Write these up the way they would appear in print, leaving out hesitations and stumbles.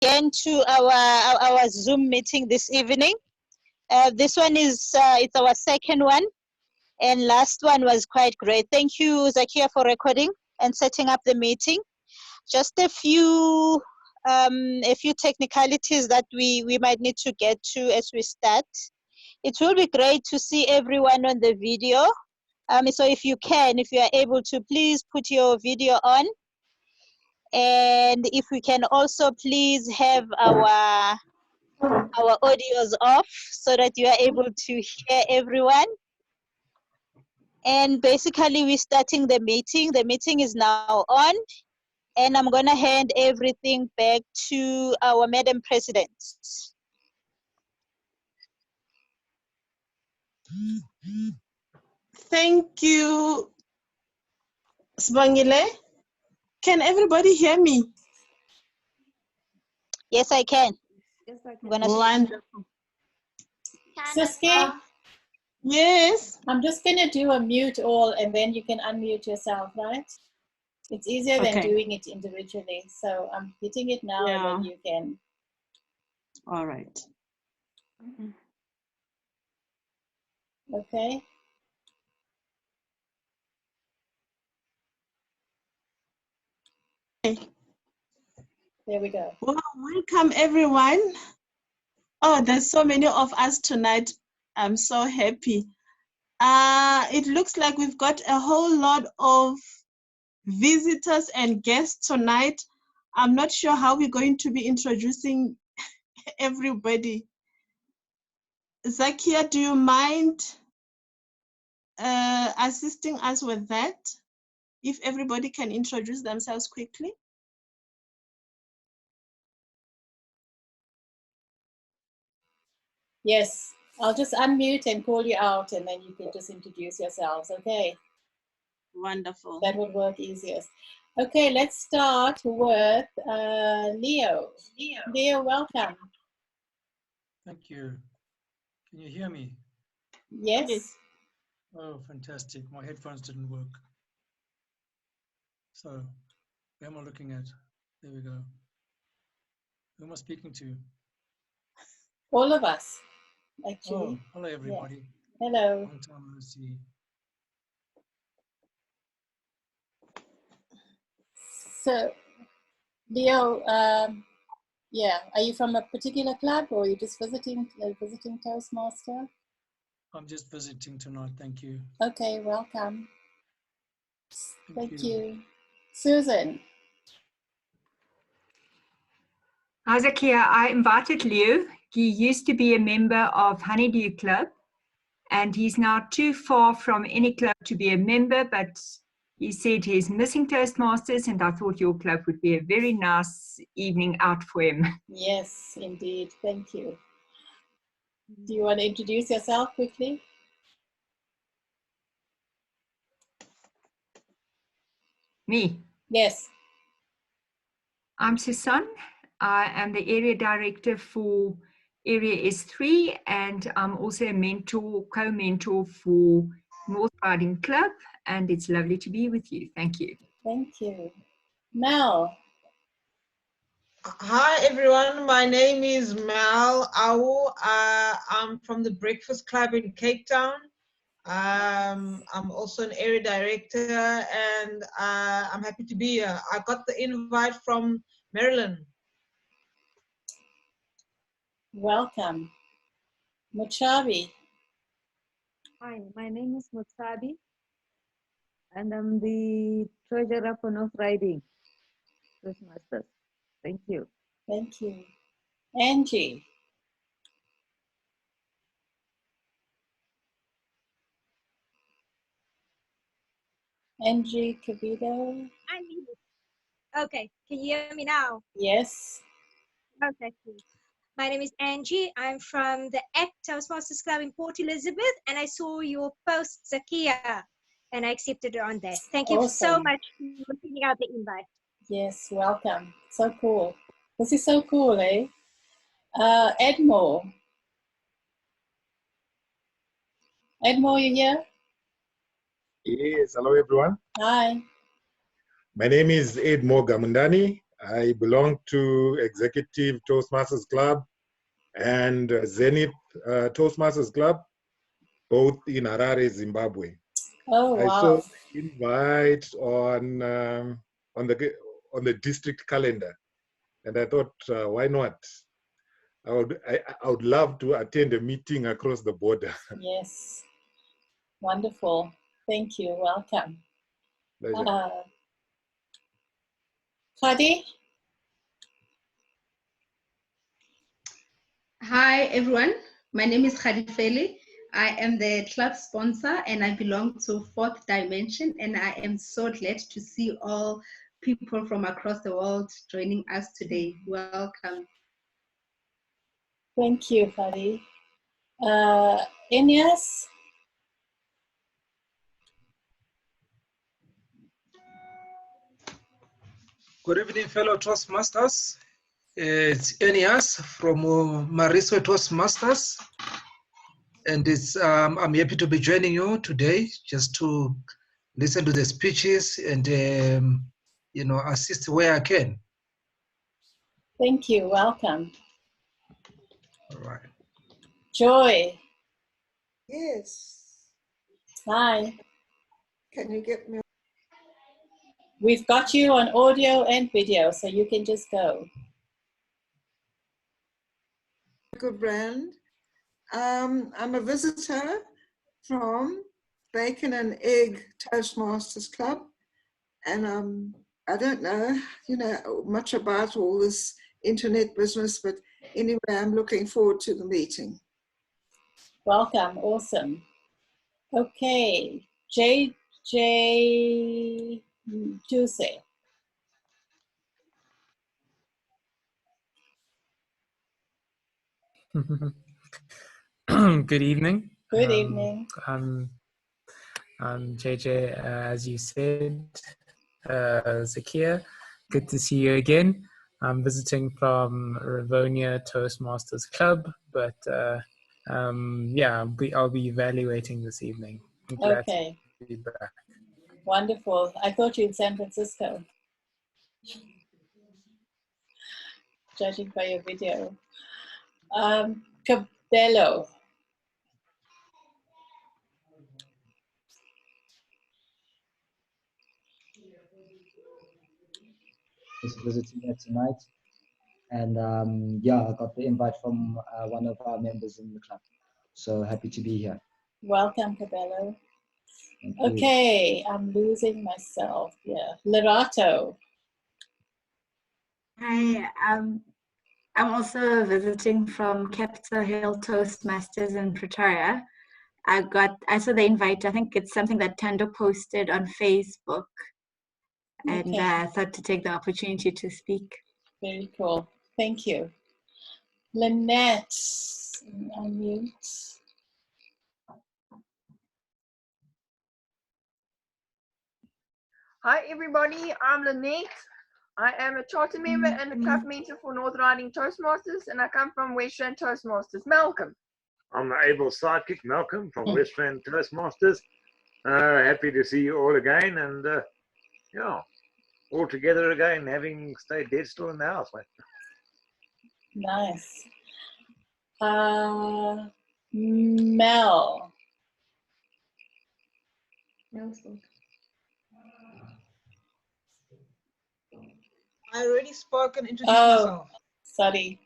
again to our Zoom meeting this evening. This one is it's our second one, and last one was quite great. Thank you, Zakia, for recording and setting up the meeting. Just a few technicalities that we might need to get to as we start. It will be great to see everyone on the video. So if you are able to, please put your video on. And if we can also please have our audios off so that you are able to hear everyone. And basically we're starting the meeting. The meeting is now on, and I'm gonna hand everything back to our Madam President. Thank you, Sibongile. Can everybody hear me? Yes, I can. Yes, I can. Wonderful. Siski, Yes. I'm just going to do a mute all and then you can unmute yourself, right? It's easier than doing it individually. So I'm hitting it now and then you can. All right. Okay. There we go. Well, welcome everyone. Oh, there's so many of us tonight. I'm so happy. It looks like we've got a whole lot of visitors and guests tonight. I'm not sure how we're going to be introducing everybody. Zakia, do you mind assisting us with that? If everybody can introduce themselves quickly. Yes, I'll just unmute and call you out and then you can just introduce yourselves, okay? Wonderful. That would work easiest. Okay, let's start with Leo. Leo, welcome. Thank you. Can you hear me? Yes. Oh, fantastic. My headphones didn't work. So, who am I looking at? There we go. Who am I speaking to? All of us, actually. Oh, hello, everybody. Yeah. Hello. Long time no see. So, Leo, yeah, are you from a particular club or are you just visiting Toastmaster? I'm just visiting tonight. Thank you. Okay, welcome. Thank you. you. Susan. Hi, Zakia. I invited Leo. He used to be a member of Honeydew Club, and he's now too far from any club to be a member, but he said he's missing Toastmasters, and I thought your club would be a very nice evening out for him. Yes, indeed. Thank you. Do you want to introduce yourself quickly? Me? Yes. I'm Susan. I am the area director for Area S3, and I'm also a mentor, co-mentor for Northriding Club, and it's lovely to be with you. Thank you. Thank you. Mel. Hi everyone, my name is Mel Awu. I'm from the Breakfast Club in Cape Town. I'm also an area director, and I'm happy to be here. I got the invite from Maryland. Welcome. Muchavi. Hi, my name is Mutsabi, and I'm the treasurer for Northriding Toastmasters. Thank you. Thank you. Angie. Angie Cabido. Okay, can you hear me now? Yes. Okay, cool. My name is Angie. I'm from the ACT Toastmasters Club in Port Elizabeth, and I saw your post, Zakia, and I accepted it on that. Thank you so much for sending out the invite. Yes, welcome. So cool. This is so cool, eh? Edmore. Edmore, you here? Yes, hello everyone. Hi. My name is Edmore Gamundani. I belong to Executive Toastmasters Club and Zenith Toastmasters Club, both in Harare, Zimbabwe. Oh, wow. I saw the invite on the district calendar, and I thought, why not? I would love to attend a meeting across the border. Yes, wonderful. Thank you. Welcome. Pleasure. Khadi? Hi, everyone. My name is Khadi Feli. I am the club sponsor and I belong to Fourth Dimension, and I am so glad to see all people from across the world joining us today. Welcome. Thank you, Khadi. Inyas? Good evening, fellow Toastmasters. It's Enias from Mariso Toastmasters. And I'm happy to be joining you today just to listen to the speeches and, assist where I can. Thank you. Welcome. All right. Joy? Yes. Hi. Can you get me? We've got you on audio and video, so you can just go. Good brand. I'm a visitor from Bacon and Egg Toastmasters Club, and I don't know, much about all this internet business, but anyway, I'm looking forward to the meeting. Welcome. Awesome. Okay. JJ Tuesday. Good evening. Good evening. I'm JJ, as you said, Zakia. Good to see you again. I'm visiting from Rivonia Toastmasters Club, but yeah, I'll be evaluating this evening. I'm glad to be back. Wonderful. I thought you were in San Francisco, judging by your video. Cabello. Just visiting here tonight, and yeah, I got the invite from one of our members in the club, so happy to be here. Welcome, Cabello. Okay, I'm losing myself. Yeah, Lerato. Hi, I'm also visiting from Capitol Hill Toastmasters in Pretoria. I saw the invite. I think it's something that Tando posted on Facebook, and I thought to take the opportunity to speak. Very cool. Thank you. Lynette, unmute. Hi everybody, I'm Lynette. I am a charter member and a club mentor for Northriding Toastmasters, and I come from Western Toastmasters. Malcolm. I'm the able sidekick, Malcolm, from Western Toastmasters. Happy to see you all again, and yeah, all together again, having stayed dead still in the house, mate. Nice. Mel. I already spoke and introduced myself. Sorry.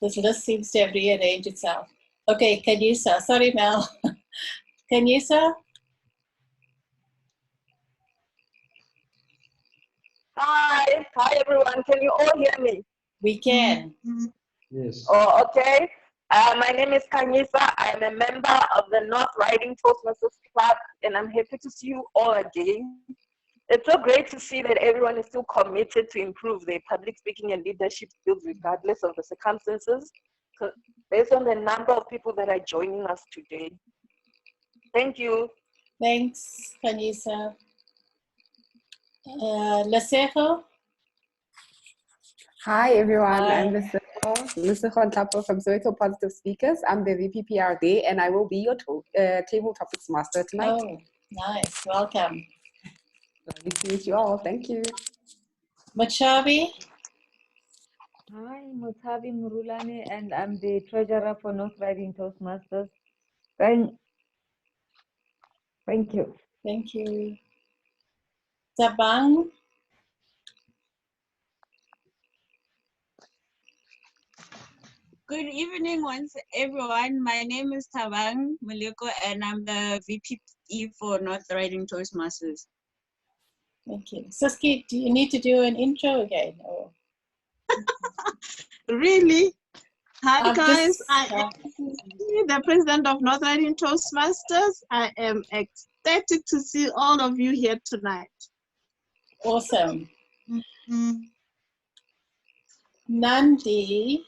This list seems to have rearranged itself. Okay, Kanyisa. Sorry, Mel. Kanyisa? Hi everyone. Can you all hear me? We can. Yes. Oh, okay. My name is Kanyisa. I'm a member of the Northriding Toastmasters Club, and I'm happy to see you all again. It's so great to see that everyone is still committed to improve their public speaking and leadership skills regardless of the circumstances, based on the number of people that are joining us today. Thank you. Thanks, Kanyisa. Lesego? Hi everyone, Hi. I'm Lesego Ntapo from Soweto Positive Speakers. I'm the VPPR there, and I will be your table topics master tonight. Oh, nice. Welcome. Nice to meet you all. Thank you. Machavi? Hi, Mutabi Murulani, and I'm the treasurer for Northriding Toastmasters. Thank you. Thank you. Tabang? Good evening once everyone. My name is Tabang Muliko and I'm the VPE for Northriding Toastmasters. Thank you. Suski, do you need to do an intro again? Or? Really? Hi guys, Just, I am the president of Northriding Toastmasters. I am ecstatic to see all of you here tonight. Awesome. Nandi?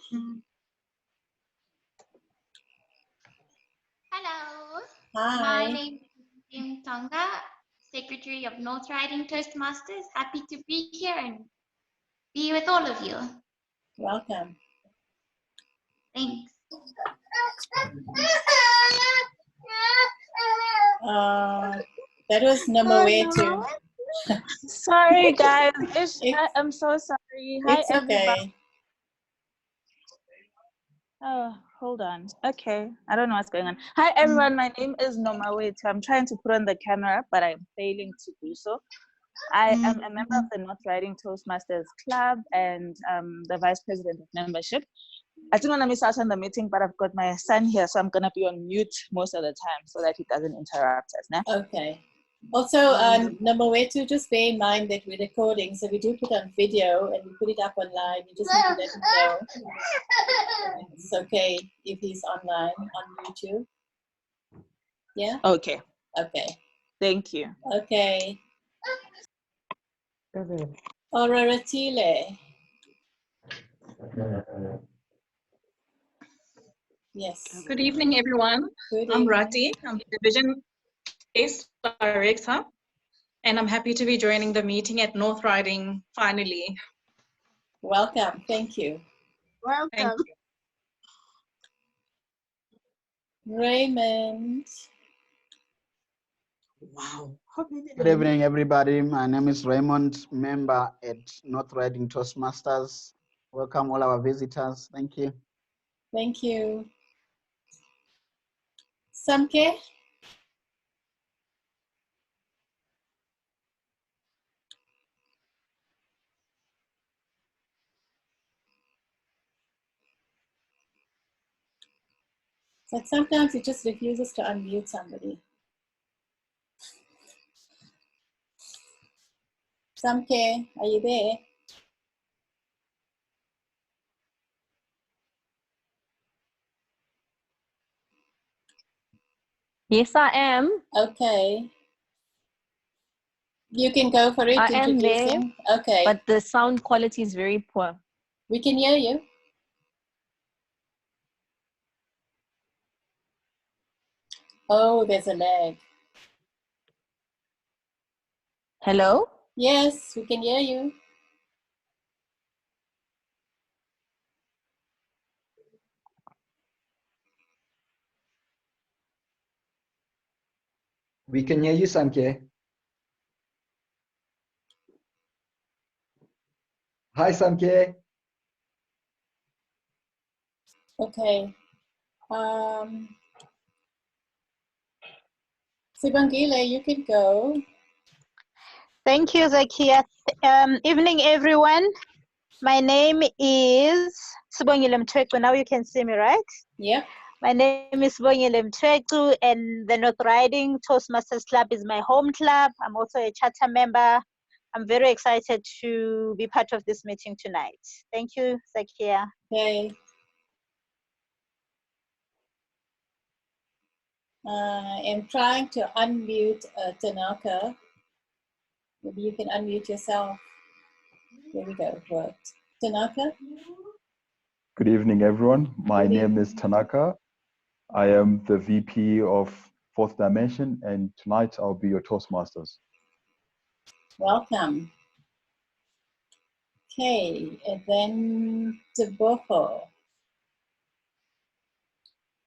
Hello. Hi. My name is Kim Tonga, Secretary of Northriding Toastmasters. Happy to be here and be with all of you. Welcome. Thanks. That was number way too. Sorry guys, I'm so sorry. Hi It's everybody. okay. Oh, hold on. Okay, I don't know what's going on. Hi everyone, my name is Noma Wait. I'm trying to put on the camera, but I'm failing to do so. I am a member of the Northriding Toastmasters Club and the vice president of membership. I didn't want to miss out on the meeting, but I've got my son here, so I'm going to be on mute most of the time so that he doesn't interrupt us. Nah? Okay. Also, number way to just bear in mind that we're recording, so we do put on video and we put it up online. You just need to let him know. It's okay if he's online on YouTube. Yeah? Okay. Okay. Thank you. Okay. Oraratile. Yes. Good evening, everyone. I'm Rati. I'm the Division Case Director, and I'm happy to be joining the meeting at Northriding finally. Welcome. Thank you. Welcome. Thank you. Raymond. Wow. Good evening, everybody. My name is Raymond, member at Northriding Toastmasters. Welcome all our visitors. Thank you. Thank you. Samke? But sometimes it just refuses to unmute somebody. Samke, are you there? Yes, I am. Okay. You can go for it, I am there, introducing. Okay. but the sound quality is very poor. We can hear you. Oh, there's a lag. Hello? Yes, we can hear you. We can hear you, Samke. Hi, Samke. Okay. Sibangile, you can go. Thank you, Zakia. Evening, everyone. My name is Sibongile Mthweku. Now you can see me, right? Yep. My name is Sibongile Mthweku, and the Northriding Toastmasters Club is my home club. I'm also a charter member. I'm very excited to be part of this meeting tonight. Thank you, Zakia. Okay. I am trying to unmute Tanaka. Maybe you can unmute yourself. There we go, it worked. Tanaka? Good evening, everyone. My name is Tanaka. I am the VP of Fourth Dimension, and tonight I'll be your Toastmasters. Welcome. Okay, and then Teboho.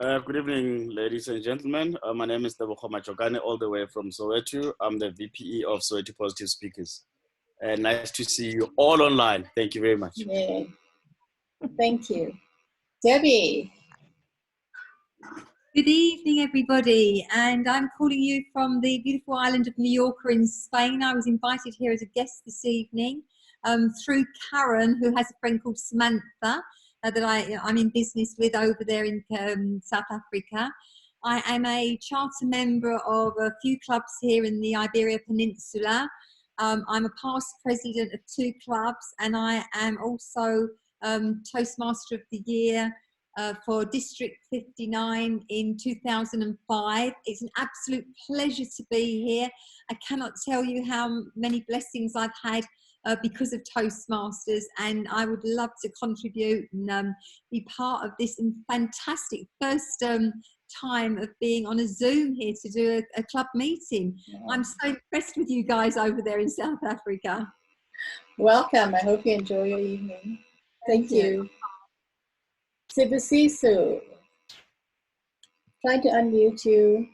Good evening, ladies and gentlemen. My name is Teboho Machokane, all the way from Soweto. I'm the VPE of Soweto Positive Speakers. And nice to see you all online. Thank you very much. Yeah. Thank you. Debbie. Good evening, everybody, and I'm calling you from the beautiful island of Mallorca in Spain. I was invited here as a guest this evening through Karen, who has a friend called Samantha that I'm in business with over there in South Africa. I am a charter member of a few clubs here in the Iberia Peninsula. I'm a past president of 2 clubs, and I am also Toastmaster of the Year for District 59 in 2005. It's an absolute pleasure to be here. I cannot tell you how many blessings I've had because of Toastmasters, and I would love to contribute and be part of this fantastic first time of being on a Zoom here to do a club meeting. I'm so impressed with you guys over there in South Africa. Welcome. I hope you enjoy your evening. Thank you. Sibusiso, trying to unmute you.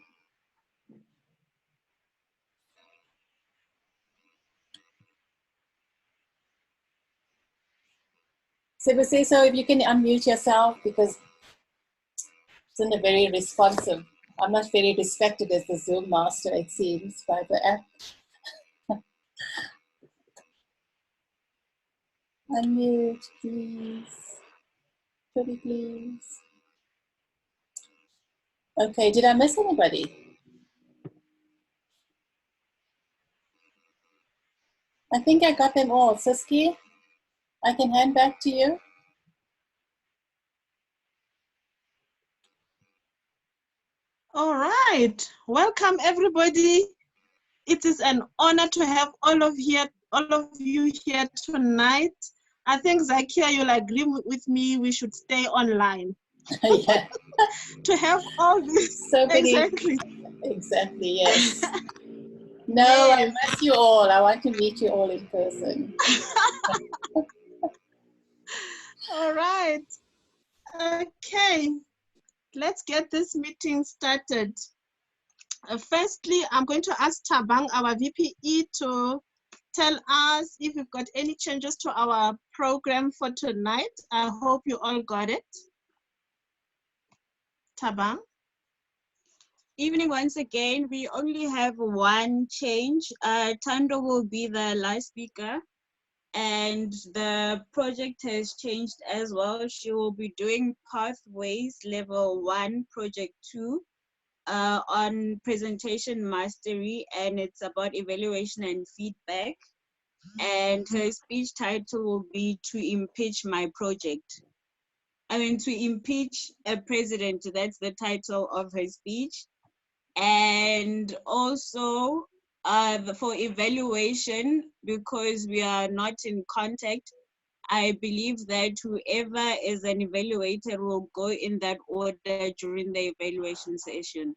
Sibusiso, if you can unmute yourself, because it's not very responsive. I'm not very respected as the Zoom master, it seems, by the app. Unmute, please. Pretty please. Okay, did I miss anybody? I think I got them all. Siski, I can hand back to you. All right, welcome everybody. It is an honor to have all of you here tonight. I think Zakia, you'll agree with me. We should stay online. Yeah. To have all this. So many. Exactly. Yes. No, yes. I miss you all. I want to meet you all in person. All right. Okay. Let's get this meeting started. Firstly, I'm going to ask Tabang, our VPE, to tell us if we've got any changes to our program for tonight. I hope you all got it. Tabang? Evening once again. We only have one change. Tando will be the last speaker, and the project has changed as well. She will be doing Pathways Level 1, Project 2. On presentation mastery, and it's about evaluation and feedback. And her speech title will be To Impeach My Project. I mean, to impeach a president, that's the title of her speech. And also for evaluation, because we are not in contact, I believe that whoever is an evaluator will go in that order during the evaluation session.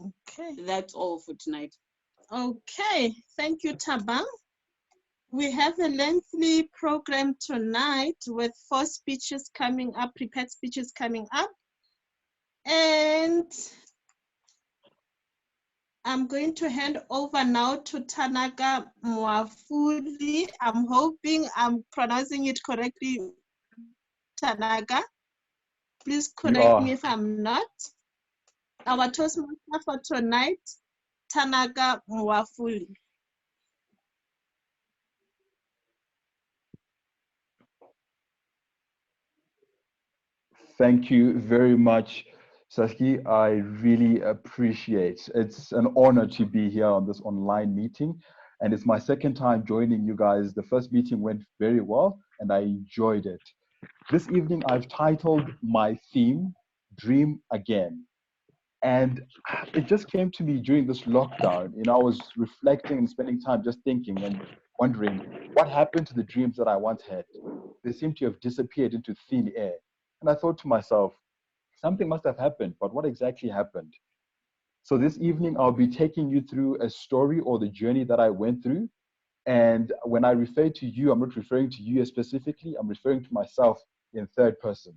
Okay. That's all for tonight. Okay, thank you, Tabang. We have a lengthy program tonight with 4 speeches coming up, prepared speeches coming up. And I'm going to hand over now to Tanaka Mwafuli. I'm hoping I'm pronouncing it correctly, Tanaka. Please correct me if I'm not. Our Toastmaster for tonight, Tanaka Mwafuli. Thank you very much, Saski. I really appreciate it. It's an honor to be here on this online meeting. And it's my second time joining you guys. The first meeting went very well and I enjoyed it. This evening, I've titled my theme, Dream Again. And it just came to me during this lockdown. You know, I was reflecting and spending time just thinking and wondering what happened to the dreams that I once had. They seem to have disappeared into thin air. And I thought to myself, something must have happened, but what exactly happened? So this evening, I'll be taking you through a story or the journey that I went through. And when I refer to you, I'm not referring to you specifically, I'm referring to myself in third person.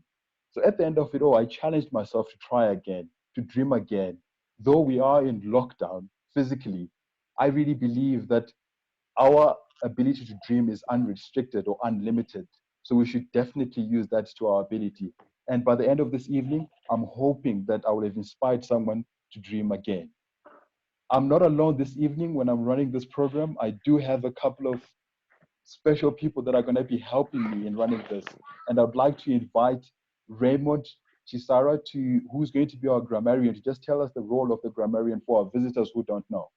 So at the end of it all, I challenged myself to try again, to dream again. Though we are in lockdown physically, I really believe that Our ability to dream is unrestricted or unlimited. So we should definitely use that to our ability. And by the end of this evening, I'm hoping that I will have inspired someone to dream again. I'm not alone this evening when I'm running this program. I do have a couple of special people that are going to be helping me in running this. And I'd like to invite Raymond Chisara, who's going to be our grammarian, to just tell us the role of the grammarian for our visitors who don't know.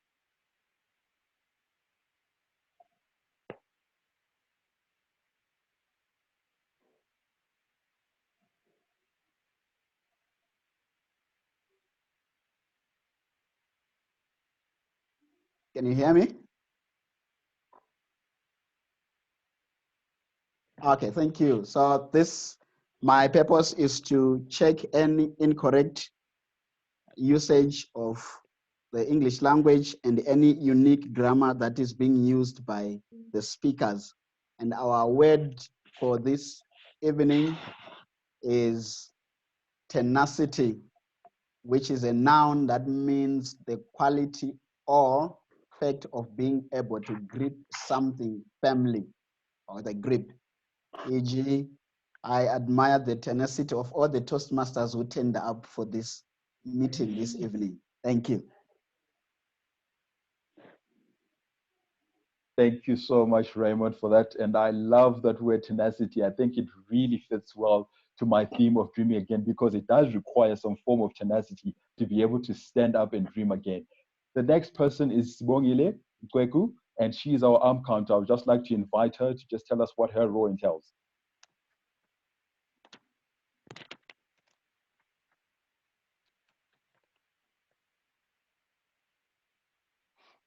Can you hear me? Okay, thank you. So my purpose is to check any incorrect usage of the English language and any unique grammar that is being used by the speakers. And our word for this evening is tenacity, which is a noun that means the quality or fact of being able to grip something firmly, or the grip. E.g., I admire the tenacity of all the Toastmasters who turned up for this meeting this evening. Thank you. Thank you so much, Raymond, for that. And I love that word tenacity. I think it really fits well to my theme of dreaming again, because it does require some form of tenacity to be able to stand up and dream again. The next person is Sibongile Kweku, and she is our arm counter. I would just like to invite her to just tell us what her role entails.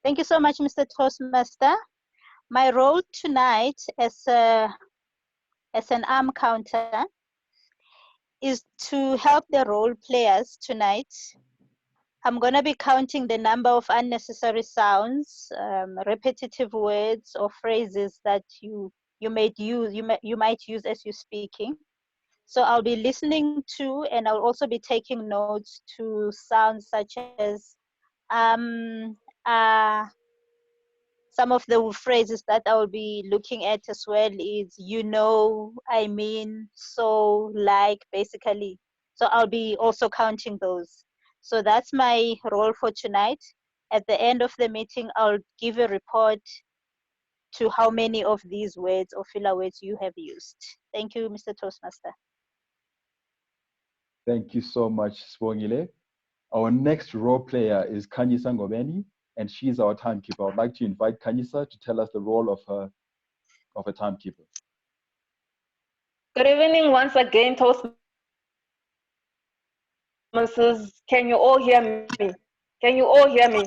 Thank you so much, Mr. Toastmaster. My role tonight as an arm counter is to help the role players tonight. I'm going to be counting the number of unnecessary sounds, repetitive words or phrases that you might use as you're speaking. So I'll be listening to, and I'll also be taking notes to sounds such as some of the phrases that I will be looking at as well is, you know, I mean, so, like, basically. So I'll be also counting those. So that's my role for tonight. At the end of the meeting, I'll give a report to how many of these words or filler words you have used. Thank you, Mr. Toastmaster. Thank you so much, Sibongile. Our next role player is Kanyisa Ngobeni, and she is our timekeeper. I would like to invite Kanyisa to tell us the role of a timekeeper. Good evening once again, Toastmasters. Can you all hear me? Can you all hear me?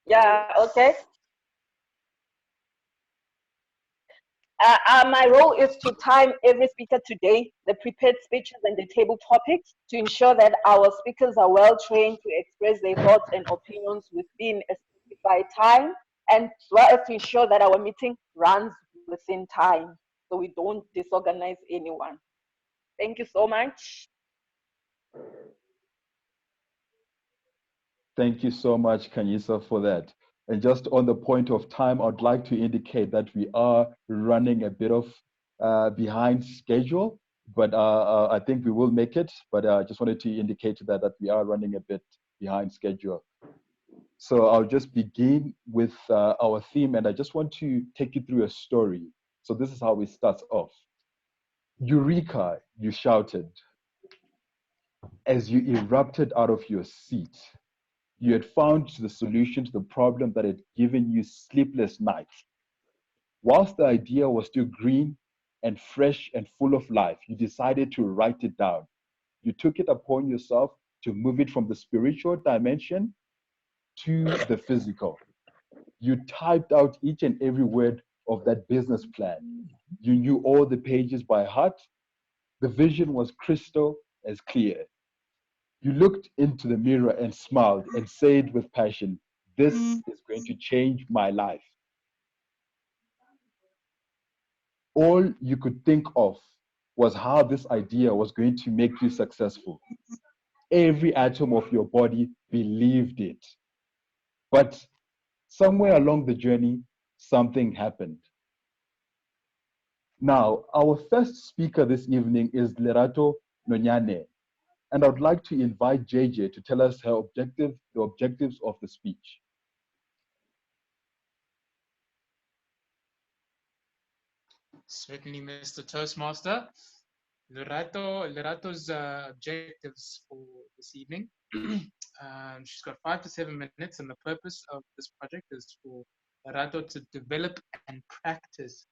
Yeah, okay. My role is to time every speaker today, the prepared speeches and the table topics, to ensure that our speakers are well trained to express their thoughts and opinions within a specified time, and as well as to ensure that our meeting runs within time, so we don't disorganize anyone. Thank you so much. Thank you so much, Kanyisa, for that. And just on the point of time, I'd like to indicate that we are running a bit of behind schedule, but I think we will make it. But I just wanted to indicate that we are running a bit behind schedule. So I'll just begin with our theme, and I just want to take you through a story. So this is how it starts off. Eureka, you shouted as you erupted out of your seat. You had found the solution to the problem that had given you sleepless nights. Whilst the idea was still green and fresh and full of life, you decided to write it down. You took it upon yourself to move it from the spiritual dimension to the physical. You typed out each and every word of that business plan. You knew all the pages by heart. The vision was crystal as clear. You looked into the mirror and smiled and said with passion, "This is going to change my life." All you could think of was how this idea was going to make you successful. Every atom of your body believed it. But somewhere along the journey, something happened. Now, our first speaker this evening is Lerato Nonyane, and I'd like to invite JJ to tell us the objectives of the speech. Certainly, Mr. Toastmaster. Lerato's objectives for this evening. She's got 5 to 7 minutes, and the purpose of this project is for Lerato to develop and practice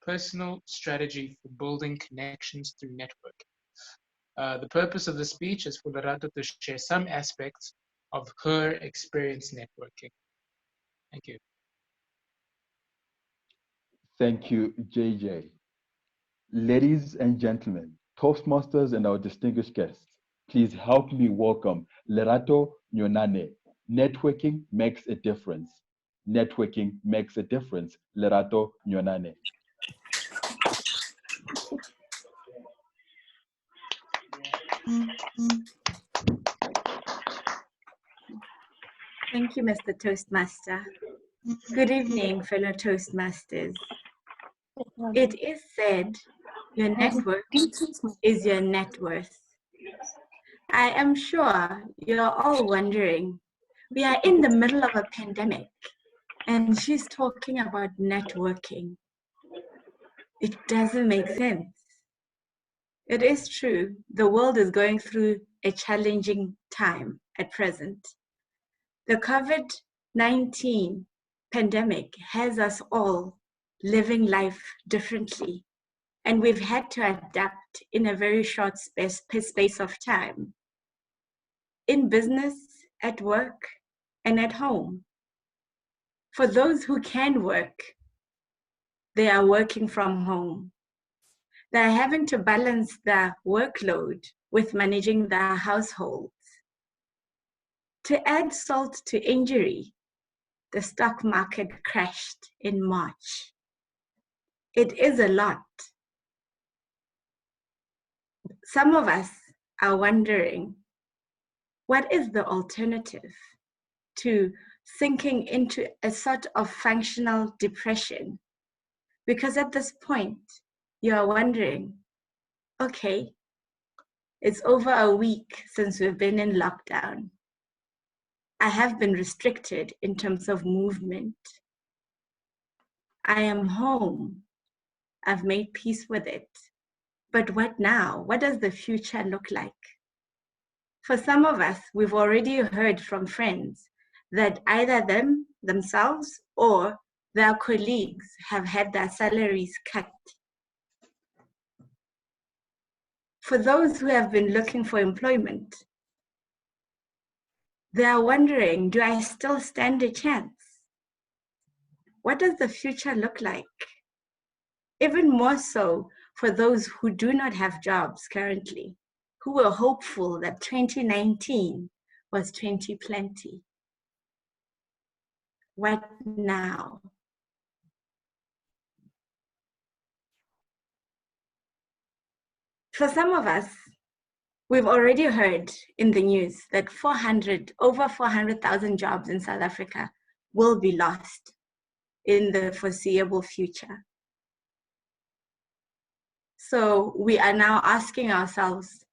personal strategy for building connections through networking. The purpose of the speech is for Lerato to share some aspects of her experience networking. Thank you. Thank you, JJ. Ladies and gentlemen, Toastmasters and our distinguished guests, please help me welcome Lerato Nonyane. Networking makes a difference. Networking makes a difference. Lerato Nonyane. Thank you, Mr. Toastmaster. Good evening, fellow Toastmasters. It is said, your network is your net worth. I am sure you're all wondering, we are in the middle of a pandemic, and she's talking about networking. It doesn't make sense. It is true, the world is going through a challenging time at present. The COVID-19 pandemic has us all living life differently, and we've had to adapt in a very short space of time. In business, at work, and at home. For those who can work, they are working from home. They're having to balance their workload with managing their households. To add salt to injury, the stock market crashed in March. It is a lot. Some of us are wondering, what is the alternative to sinking into a sort of functional depression? Because at this point, you are wondering, okay, it's over a week since we've been in lockdown. I have been restricted in terms of movement. I am home. I've made peace with it. But what now? What does the future look like? For some of us, we've already heard from friends that either themselves or their colleagues have had their salaries cut. For those who have been looking for employment, they are wondering, do I still stand a chance? What does the future look like? Even more so for those who do not have jobs currently, who were hopeful that 2019 was 2020. What now? For some of us, we've already heard in the news that over 400,000 jobs in South Africa will be lost in the foreseeable future. So we are now asking ourselves,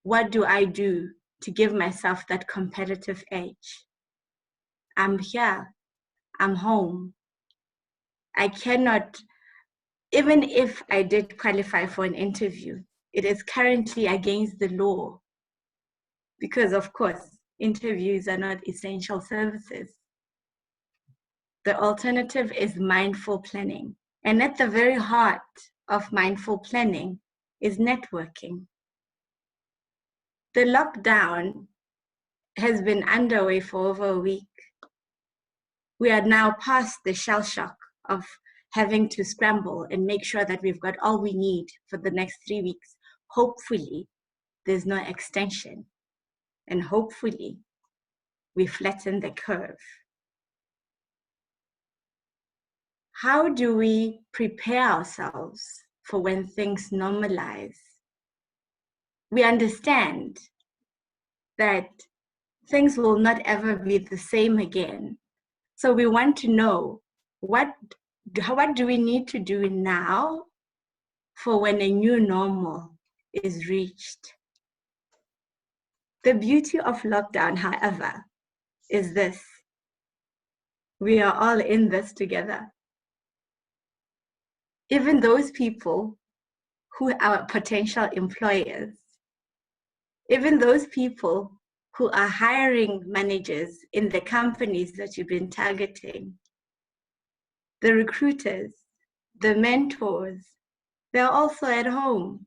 what do I do to give myself that competitive edge? I'm here, I'm home. I cannot, even if I did qualify for an interview, it is currently against the law because, of course, interviews are not essential services. The alternative is mindful planning. And at the very heart of mindful planning is networking. The lockdown has been underway for over a week. We are now past the shell shock of having to scramble and make sure that we've got all we need for the next 3 weeks. Hopefully, there's no extension. And hopefully, we flatten the curve. How do we prepare ourselves for when things normalize? We understand that things will not ever be the same again. So we want to know what do we need to do now for when a new normal is reached? The beauty of lockdown, however, is this: we are all in this together. Even those people who are potential employers, even those people who are hiring managers in the companies that you've been targeting, the recruiters, the mentors, they're also at home.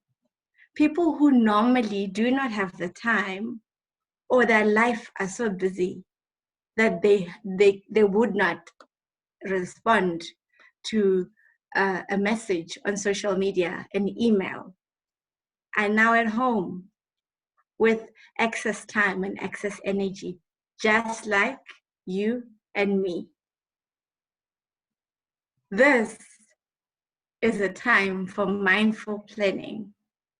People who normally do not have the time, or their life are so busy that they would not respond to a message on social media, an email, are now at home with excess time and excess energy, just like you and me. This is a time for mindful planning,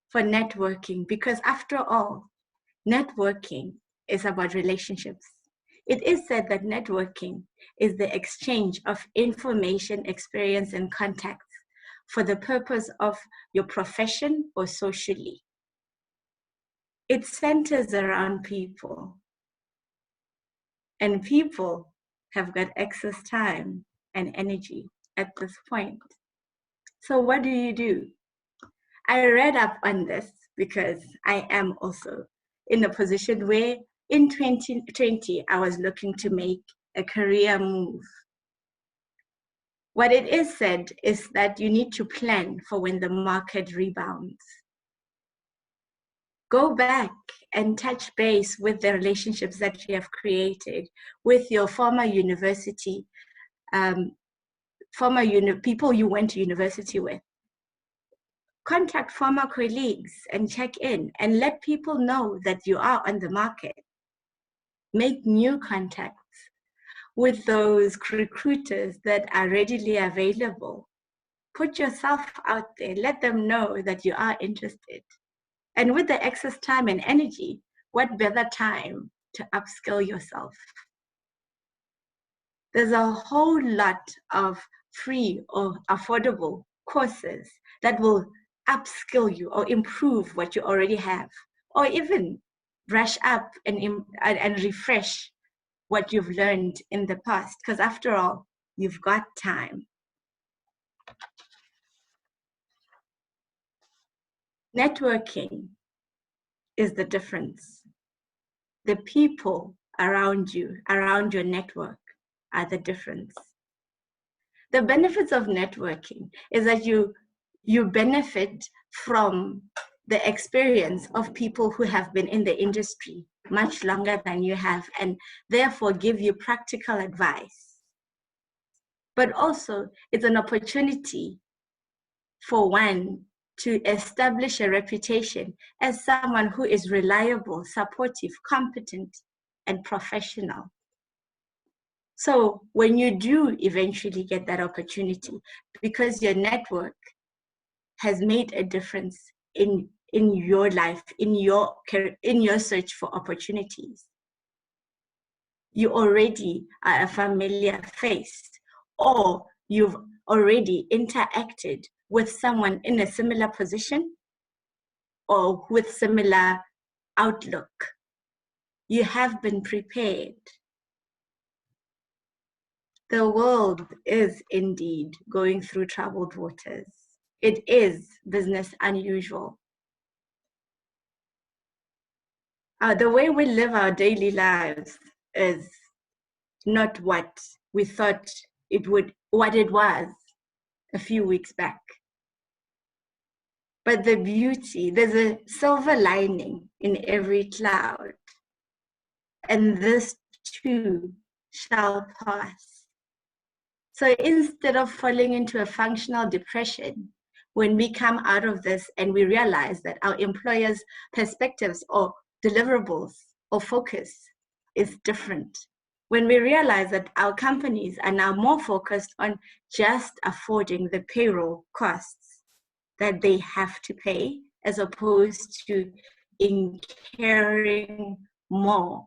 for networking, because after all, networking is about relationships. It is said that networking is the exchange of information, experience, and contacts for the purpose of your profession or socially. It centers around people, and people have got excess time and energy at this point. So what do? I read up on this because I am also in a position where in 2020, I was looking to make a career move. What it is said is that you need to plan for when the market rebounds. Go back and touch base with the relationships that you have created with your former university, people you went to university with. Contact former colleagues and check in and let people know that you are on the market. Make new contacts with those recruiters that are readily available. Put yourself out there, let them know that you are interested. And with the excess time and energy, what better time to upskill yourself? There's a whole lot of free or affordable courses that will upskill you or improve what you already have, or even brush up and refresh what you've learned in the past, because after all, you've got time. Networking is the difference. The people around you, around your network, are the difference. The benefits of networking is that you benefit from the experience of people who have been in the industry much longer than you have, and therefore give you practical advice. But also, it's an opportunity for one to establish a reputation as someone who is reliable, supportive, competent, and professional. So when you do eventually get that opportunity, because your network has made a difference in your life, in your search for opportunities, you already are a familiar face, or you've already interacted with someone in a similar position or with similar outlook. You have been prepared. The world is indeed going through troubled waters. It is business unusual. The way we live our daily lives is not what we thought what it was a few weeks back. But the beauty, there's a silver lining in every cloud, and this too shall pass. So instead of falling into a functional depression, when we come out of this and we realize that our employers' perspectives or deliverables or focus is different, when we realize that our companies are now more focused on just affording the payroll costs that they have to pay, as opposed to incurring more,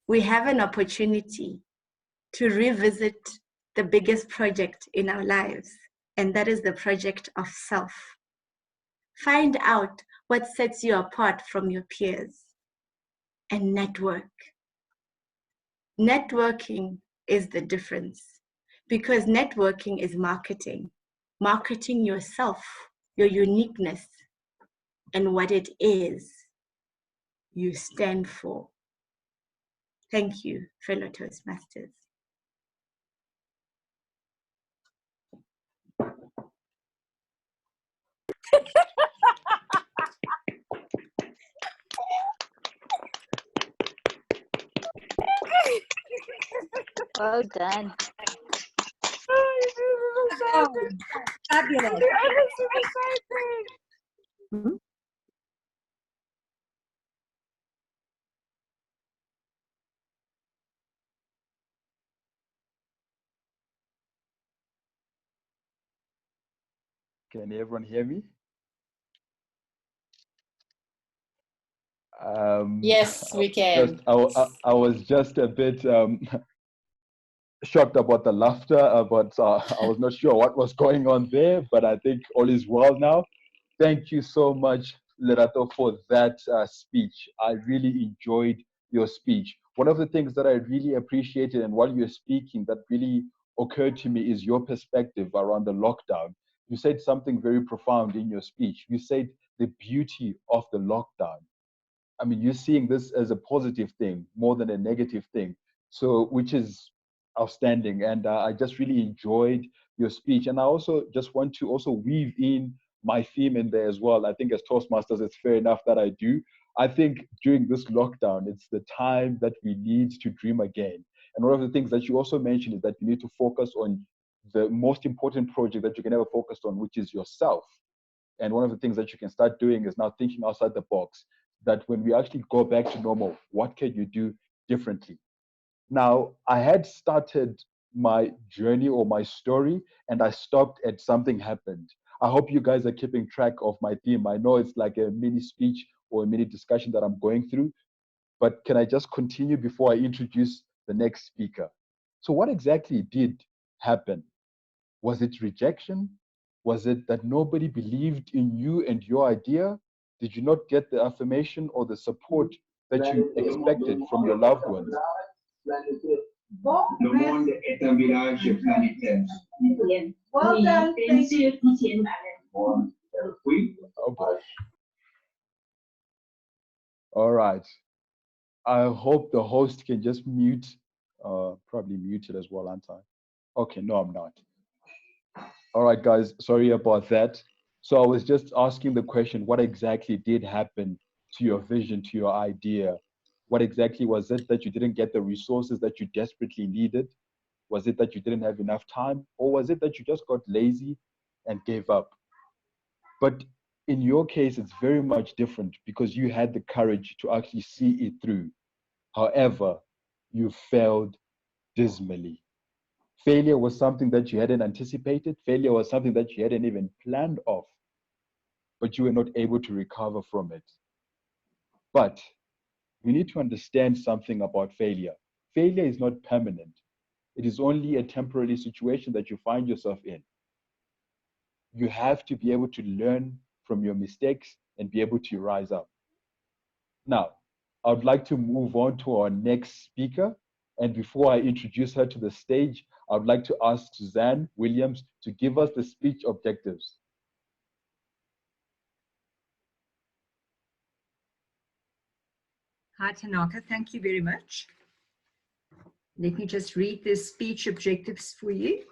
we have an opportunity to revisit the biggest project in our lives, and that is the project of self. Find out what sets you apart from your peers and network. Networking is the difference, because networking is marketing. Marketing yourself, your uniqueness, and what it is you stand for. Thank you, fellow Toastmasters. Well done. Oh, fabulous. Can everyone hear me? Yes, we can. I was just a bit shocked about the laughter, but I was not sure what was going on there, but I think all is well now. Thank you so much, Lerato, for that speech. I really enjoyed your speech. One of the things that I really appreciated, and while you were speaking, that really occurred to me is your perspective around the lockdown. You said something very profound in your speech. You said the beauty of the lockdown. I mean, you're seeing this as a positive thing more than a negative thing. So, which is outstanding. And I just really enjoyed your speech. And I also just want to also weave in my theme in there as well. I think as Toastmasters, it's fair enough that I do. I think during this lockdown, it's the time that we need to dream again. And one of the things that you also mentioned is that you need to focus on the most important project that you can ever focus on, which is yourself. And one of the things that you can start doing is now thinking outside the box, that when we actually go back to normal, what can you do differently? Now, I had started my journey or my story, and I stopped at something happened. I hope you guys are keeping track of my theme. I know it's like a mini speech or a mini discussion that I'm going through, but can I just continue before I introduce the next speaker? So what exactly did happen? Was it rejection? Was it that nobody believed in you and your idea? Did you not get the affirmation or the support that you expected from your loved ones? Le monde est un village planétaire. Well done. Thank you. Oh boy. All right. I hope the host can just mute, probably muted as well, aren't I? Okay, no, I'm not. All right, guys, sorry about that. So I was just asking the question, what exactly did happen to your vision, to your idea? What exactly was it that you didn't get the resources that you desperately needed? Was it that you didn't have enough time? Or was it that you just got lazy and gave up? But in your case, it's very much different because you had the courage to actually see it through. However, you failed dismally. Failure was something that you hadn't anticipated. Failure was something that you hadn't even planned of, but you were not able to recover from it. But we need to understand something about failure. Failure is not permanent. It is only a temporary situation that you find yourself in. You have to be able to learn from your mistakes and be able to rise up. Now, I would like to move on to our next speaker. And before I introduce her to the stage, I would like to ask Suzanne Williams to give us the speech objectives. Hi, Tanaka. Thank you very much. Let me just read the speech objectives for you.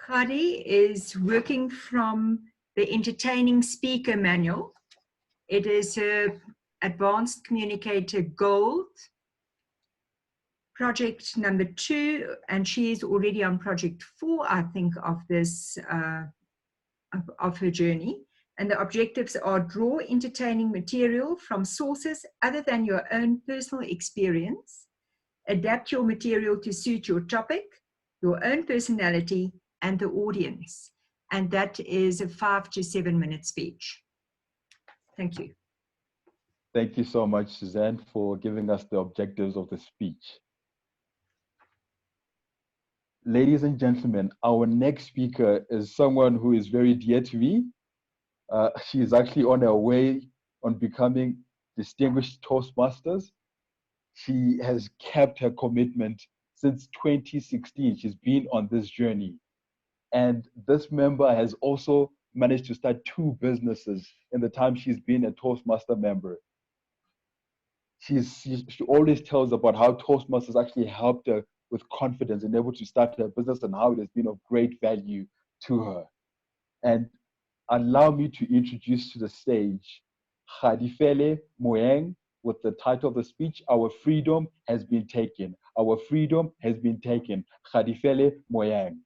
Khadi is working from the Entertaining Speaker Manual. It is her Advanced Communicator Gold, project number 2, and she is already on project 4, I think, of this, of her journey. And the objectives are: draw entertaining material from sources other than your own personal experience, adapt your material to suit your topic, your own personality, and the audience. And that is a 5 to 7 minute speech. Thank you. Thank you so much, Suzanne, for giving us the objectives of the speech. ladies and gentlemen, our next speaker is someone who is very dear to me. She is actually on her way on becoming Distinguished Toastmasters. She has kept her commitment since 2016. She's been on this journey. And this member has also managed to start 2 businesses in the time she's been a Toastmaster member. She always tells about how Toastmasters actually helped her with confidence and able to start her business and how it has been of great value to her. And allow me to introduce to the stage Khadifele Moeng with the title of the speech, Our Freedom Has Been Taken. Our Freedom Has Been Taken. Khadifele Moeng.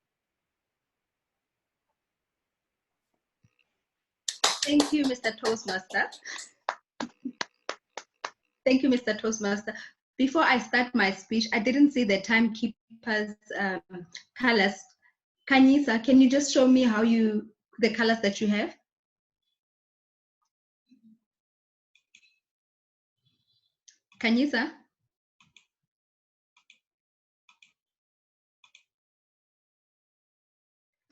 Thank you, Mr. Toastmaster. Thank you, Mr. Toastmaster. Before I start my speech, I didn't see the timekeeper's colors. Kanyisa, can you just show me how the colors that you have? Kanyisa?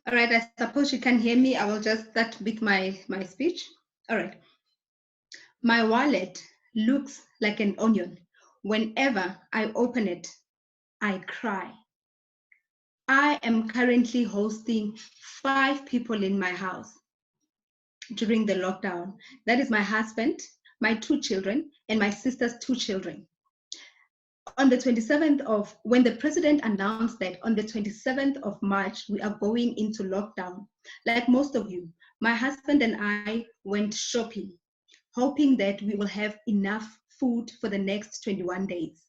All right, I suppose you can hear me. I will just start with my speech. All right. My wallet looks like an onion. Whenever I open it, I cry. I am currently hosting 5 people in my house during the lockdown. That is my husband, my 2 children, and my sister's 2 children. On the 27th of, when the president announced that on the 27th of March, we are going into lockdown, like most of you, my husband and I went shopping, hoping that we will have enough food for the next 21 days.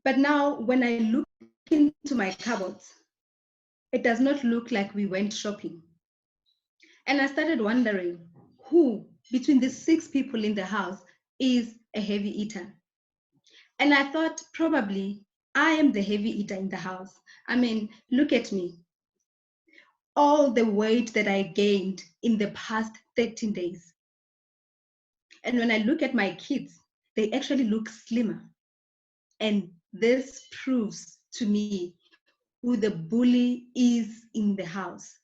But now when I look into my cupboards, it does not look like we went shopping. And I started wondering who between the 6 people in the house is a heavy eater. And I thought probably I am the heavy eater in the house. I mean, look at me. All the weight that I gained in the past 13 days. And when I look at my kids, they actually look slimmer. And this proves to me who the bully is in the house.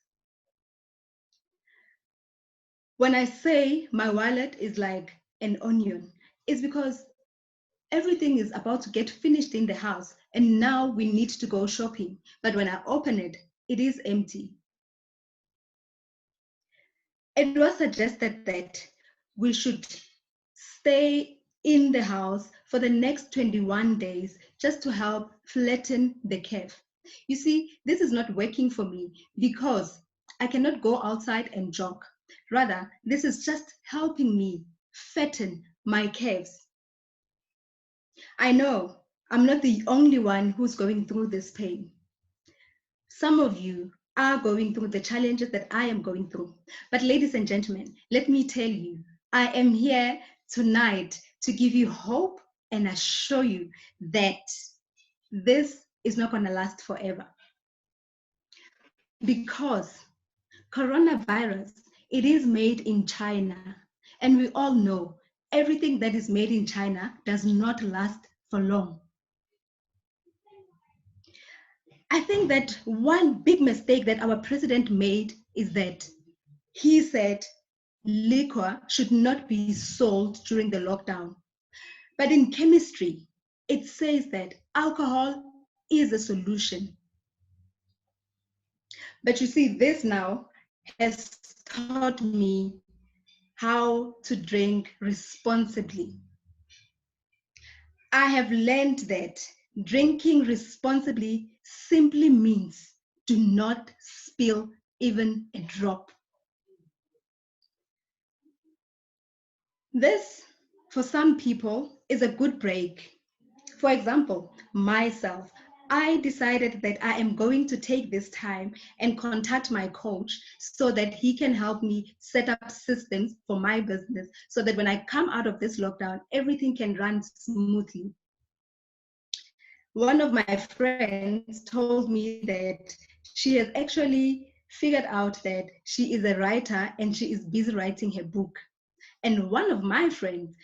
When I say my wallet is like an onion, it's because everything is about to get finished in the house and now we need to go shopping. But when I open it, it is empty. It was suggested that we should stay in the house for the next 21 days just to help flatten the curve. You see, this is not working for me because I cannot go outside and jog. Rather, this is just helping me fatten my curves. I know I'm not the only one who's going through this pain. Some of you are going through the challenges that I am going through. But ladies and gentlemen, let me tell you, I am here tonight to give you hope and assure you that this is not going to last forever. Because coronavirus, it is made in China. And we all know everything that is made in China does not last for long. I think that one big mistake that our president made is that he said liquor should not be sold during the lockdown. But in chemistry, it says that alcohol is a solution. But you see, this now has taught me how to drink responsibly. I have learned that drinking responsibly simply means do not spill even a drop. This, for some people, is a good break. For example, myself, I decided that I am going to take this time and contact my coach so that he can help me set up systems for my business so that when I come out of this lockdown, everything can run smoothly. One of my friends told me that she has actually figured out that she is a writer and she is busy writing her book. And one of my friends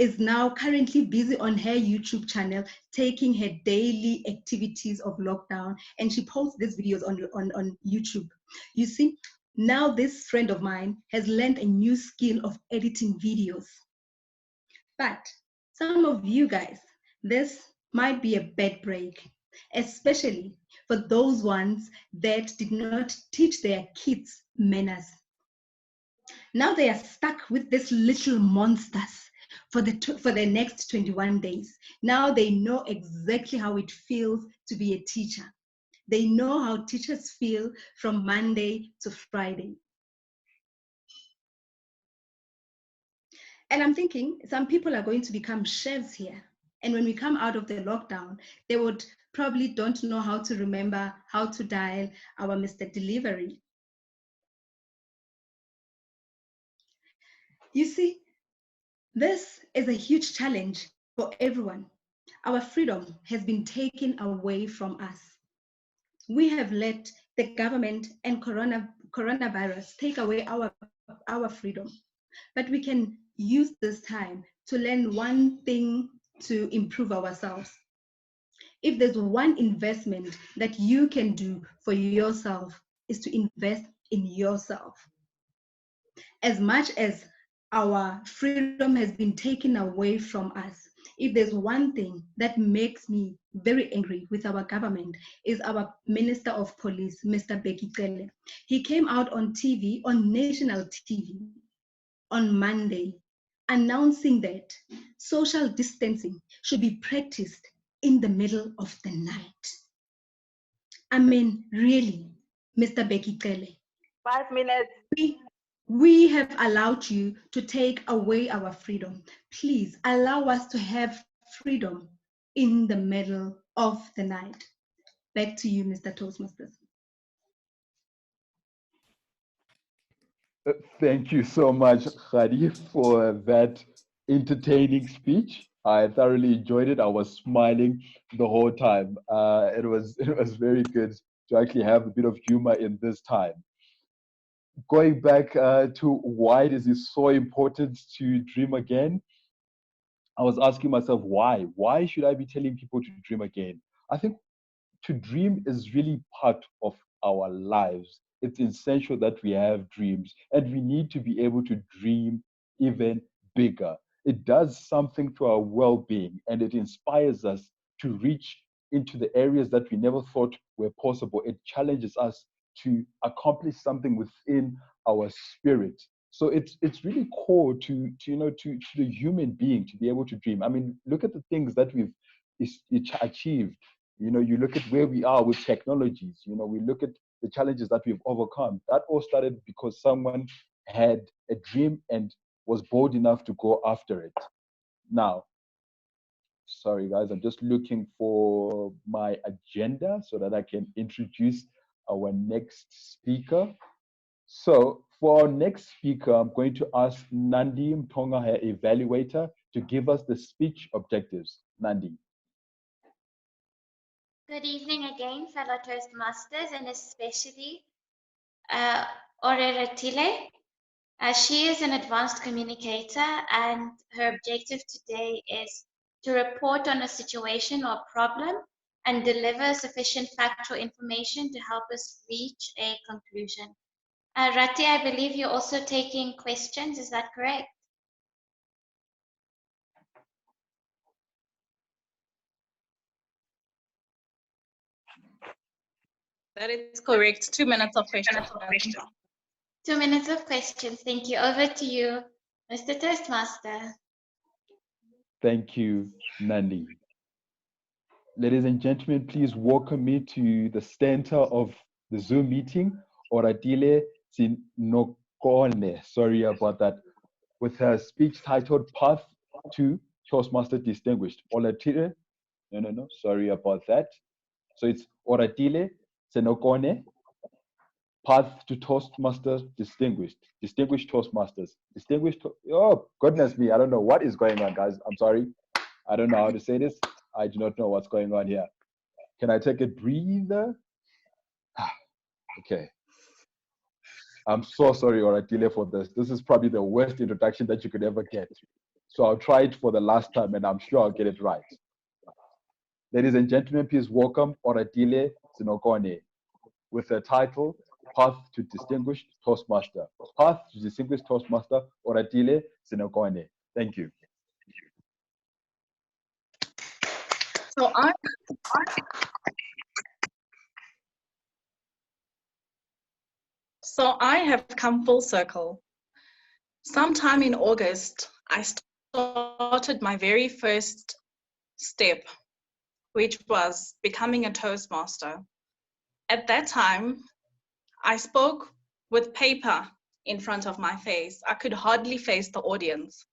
is now currently busy on her YouTube channel, taking her daily activities of lockdown, and she posts these videos on YouTube. You see, now this friend of mine has learned a new skill of editing videos. But some of you guys, this might be a bad break, especially for those ones that did not teach their kids manners. Now they are stuck with these little monsters for the next 21 days. Now they know exactly how it feels to be a teacher. They know how teachers feel from Monday to Friday. And I'm thinking some people are going to become chefs here. And when we come out of the lockdown, they would probably don't know how to remember how to dial our Mr. Delivery. You see, this is a huge challenge for everyone. Our freedom has been taken away from us. We have let the government and coronavirus take away our freedom. But we can use this time to learn one thing to improve ourselves. If there's one investment that you can do for yourself, is to invest in yourself. As much as our freedom has been taken away from us, if there's one thing that makes me very angry with our government, is our Minister of Police, Mr. Bekele. He came out on TV, on national TV, on Monday, announcing that social distancing should be practiced in the middle of the night. I mean, really, Mr. Bekele. 5 minutes. We have allowed you to take away our freedom. Please allow us to have freedom in the middle of the night. Back to you, Mr. Toastmasters. Thank you so much, Khadi, for that entertaining speech. I thoroughly enjoyed it. I was smiling the whole time. It was very good to actually have a bit of humor in this time. Going back to why is it so important to dream again? I was asking myself why. Why should I be telling people to dream again? I think to dream is really part of our lives. It's essential that we have dreams, and we need to be able to dream even bigger. It does something to our well being, and it inspires us to reach into the areas that we never thought were possible. It challenges us to accomplish something within our spirit. So it's really core to the human being to be able to dream. I mean, look at the things that we've achieved. You look at where we are with technologies. We look at the challenges that we've overcome. That all started because someone had a dream and was bold enough to go after it. Now, sorry guys, I'm just looking for my agenda so that I can introduce our next speaker. So for our next speaker, I'm going to ask Nandi Mtonga, her evaluator, to give us the speech objectives. Nandi. Good evening again, fellow Toastmasters, and especially Oreretile. She is an advanced communicator, and her objective today is to report on a situation or problem and deliver sufficient factual information to help us reach a conclusion. Rati, I believe you're also taking questions, is that correct? That is correct. 2 minutes of questions. 2 minutes of questions. Thank you. Over to you, Mr. Toastmaster. Thank you, Nandi. Ladies and gentlemen, please welcome me to the center of the Zoom meeting, Oratile Sinokone. Sorry about that. With her speech titled Path to Toastmaster Distinguished. Oratile, no, sorry about that. So it's Oratile Sinokone, Path to Toastmasters Distinguished. Distinguished Toastmasters. Oh, goodness me. I don't know what is going on, guys. I'm sorry. I don't know how to say this. I do not know what's going on here. Can I take a breather? Okay. I'm so sorry, Oratile, for this. This is probably the worst introduction that you could ever get. So I'll try it for the last time and I'm sure I'll get it right. Ladies and gentlemen, please welcome Oratile Sinokone with the title Path to Distinguished Toastmaster. Path to Distinguished Toastmaster, Oratile Sinokone. Thank you. So I have come full circle. Sometime in August, I started my very first step, which was becoming a Toastmaster. At that time, I spoke with paper in front of my face. I could hardly face the audience.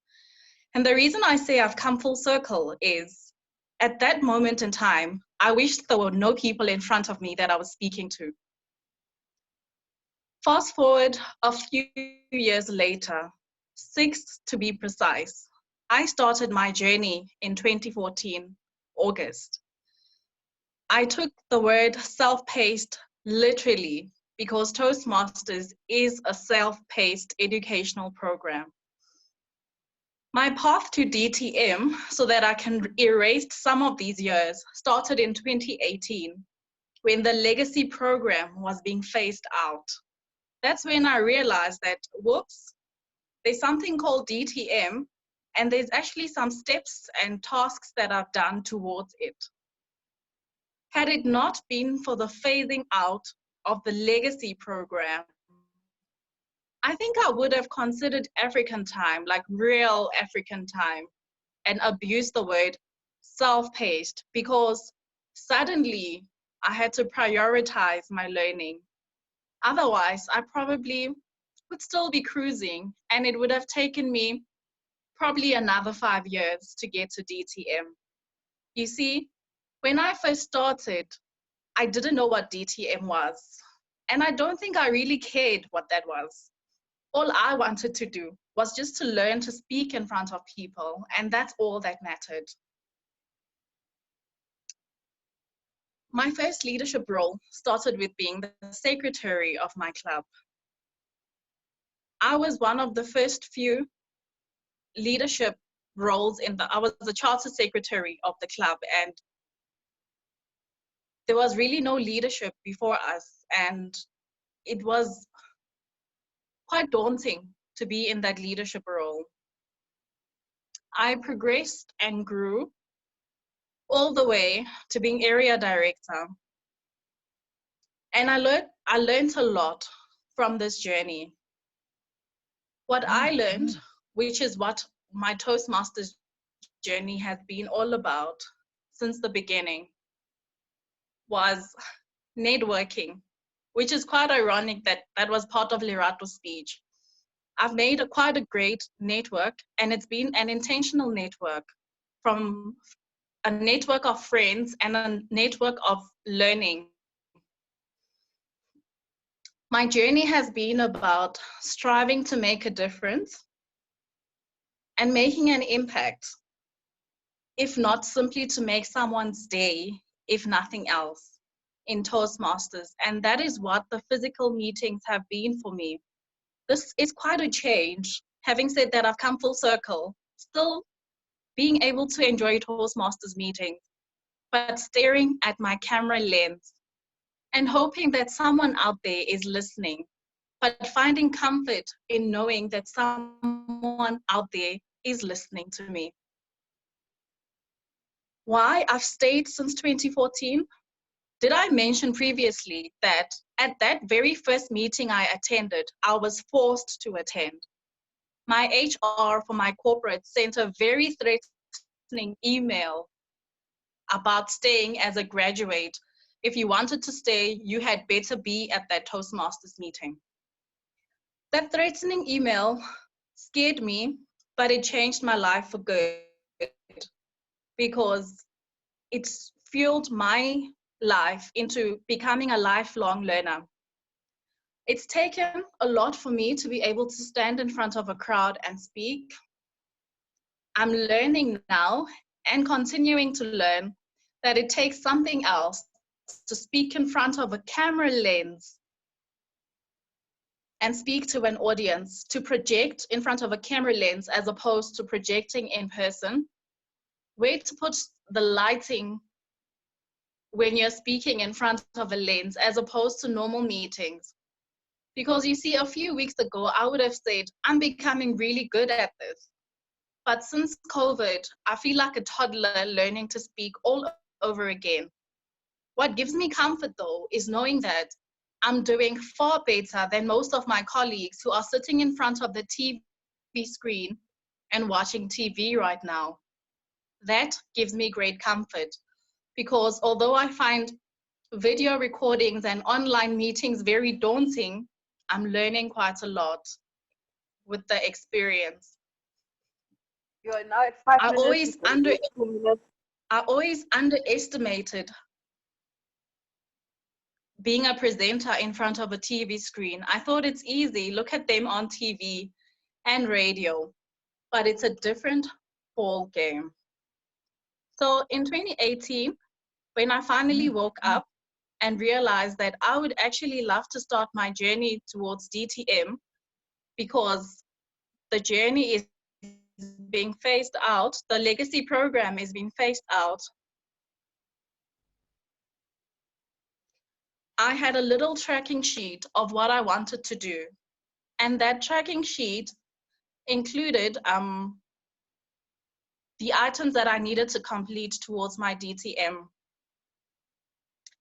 And the reason I say I've come full circle is at that moment in time, I wished there were no people in front of me that I was speaking to. Fast forward a few years later, 6 to be precise, I started my journey in 2014, August. I took the word self-paced literally because Toastmasters is a self-paced educational program. My path to DTM, so that I can erase some of these years, started in 2018 when the legacy program was being phased out. That's when I realized that, whoops, there's something called DTM, and there's actually some steps and tasks that I've done towards it. Had it not been for the phasing out of the legacy program, I think I would have considered African time, like real African time, and abused the word self-paced because suddenly I had to prioritize my learning. Otherwise, I probably would still be cruising and it would have taken me probably another 5 years to get to DTM. You see, when I first started, I didn't know what DTM was. And I don't think I really cared what that was. All I wanted to do was just to learn to speak in front of people, and that's all that mattered. My first leadership role started with being the secretary of my club. I was one of the first few leadership roles I was the charter secretary of the club, and there was really no leadership before us, and it was quite daunting to be in that leadership role. I progressed and grew all the way to being area director. And I learned a lot from this journey. What I learned, which is what my Toastmasters journey has been all about since the beginning, was networking, which is quite ironic that that was part of Lerato's speech. I've made quite a great network, and it's been an intentional network, from a network of friends and a network of learning. My journey has been about striving to make a difference and making an impact, if not simply to make someone's day, if nothing else, in Toastmasters. And that is what the physical meetings have been for me. This is quite a change. Having said that, I've come full circle, still being able to enjoy Toastmasters meetings, but staring at my camera lens and hoping that someone out there is listening, but finding comfort in knowing that someone out there is listening to me. Why I've stayed since 2014? Did I mention previously that at that very first meeting I attended, I was forced to attend? My HR for my corporate sent a very threatening email about staying as a graduate. If you wanted to stay, you had better be at that Toastmasters meeting. That threatening email scared me, but it changed my life for good because it's fueled my life into becoming a lifelong learner. It's taken a lot for me to be able to stand in front of a crowd and speak. I'm learning now and continuing to learn that it takes something else to speak in front of a camera lens and speak to an audience, to project in front of a camera lens as opposed to projecting in person, where to put the lighting when you're speaking in front of a lens as opposed to normal meetings. Because you see, a few weeks ago, I would have said, I'm becoming really good at this. But since COVID, I feel like a toddler learning to speak all over again. What gives me comfort though is knowing that I'm doing far better than most of my colleagues who are sitting in front of the TV screen and watching TV right now. That gives me great comfort because although I find video recordings and online meetings very daunting, I'm learning quite a lot with the experience. You're now at 5 I minutes. always underestimated being a presenter in front of a TV screen. I thought it's easy, look at them on TV and radio, but it's a different ball game. So in 2018, when I finally woke up and realized that I would actually love to start my journey towards DTM because the journey is being phased out, the legacy program is being phased out, I had a little tracking sheet of what I wanted to do. And that tracking sheet included the items that I needed to complete towards my DTM.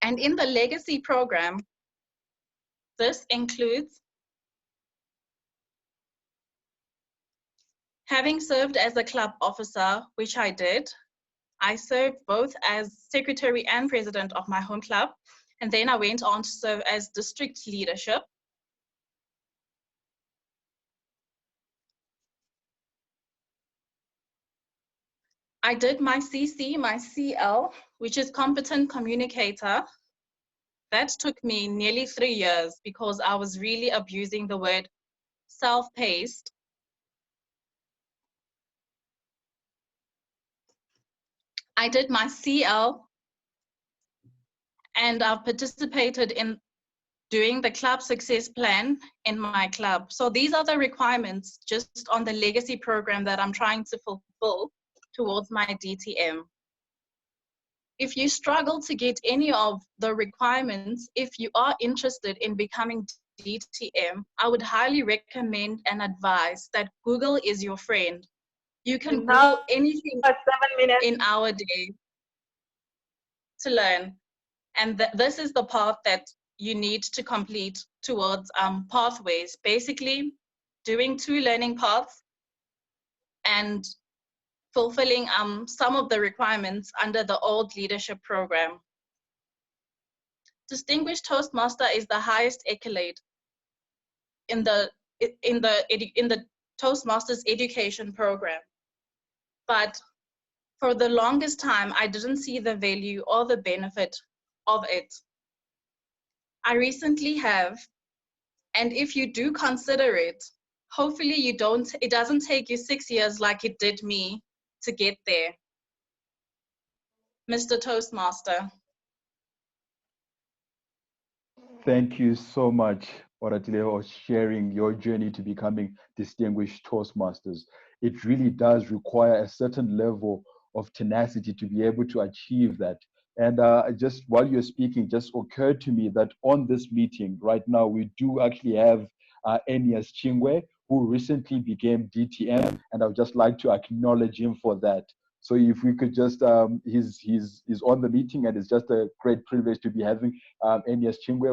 And in the legacy program, this includes having served as a club officer, which I did. I served both as secretary and president of my home club. And then I went on to serve as district leadership. I did my CC, my CL, which is competent communicator. That took me nearly 3 years because I was really abusing the word self-paced. I did my CL and I've participated in doing the club success plan in my club. So these are the requirements just on the legacy program that I'm trying to fulfill towards my DTM. If you struggle to get any of the requirements, if you are interested in becoming DTM, I would highly recommend and advise that Google is your friend. You can Google anything in our day to learn. And this is the path that you need to complete towards pathways. Basically, doing 2 learning paths and fulfilling some of the requirements under the old leadership program. Distinguished Toastmaster is the highest accolade in the Toastmasters education program. But for the longest time, I didn't see the value or the benefit of it. I recently have, and if you do consider it, hopefully it doesn't take you 6 years like it did me to get there. Mr. Toastmaster. Thank you so much, Oratile, for sharing your journey to becoming distinguished Toastmasters. It really does require a certain level of tenacity to be able to achieve that. And just while you're speaking, just occurred to me that on this meeting right now, we do actually have Enias Chingwe, who recently became DTM, and I would just like to acknowledge him for that. So if we could just, he's on the meeting, and it's just a great privilege to be having Enias Chingwe,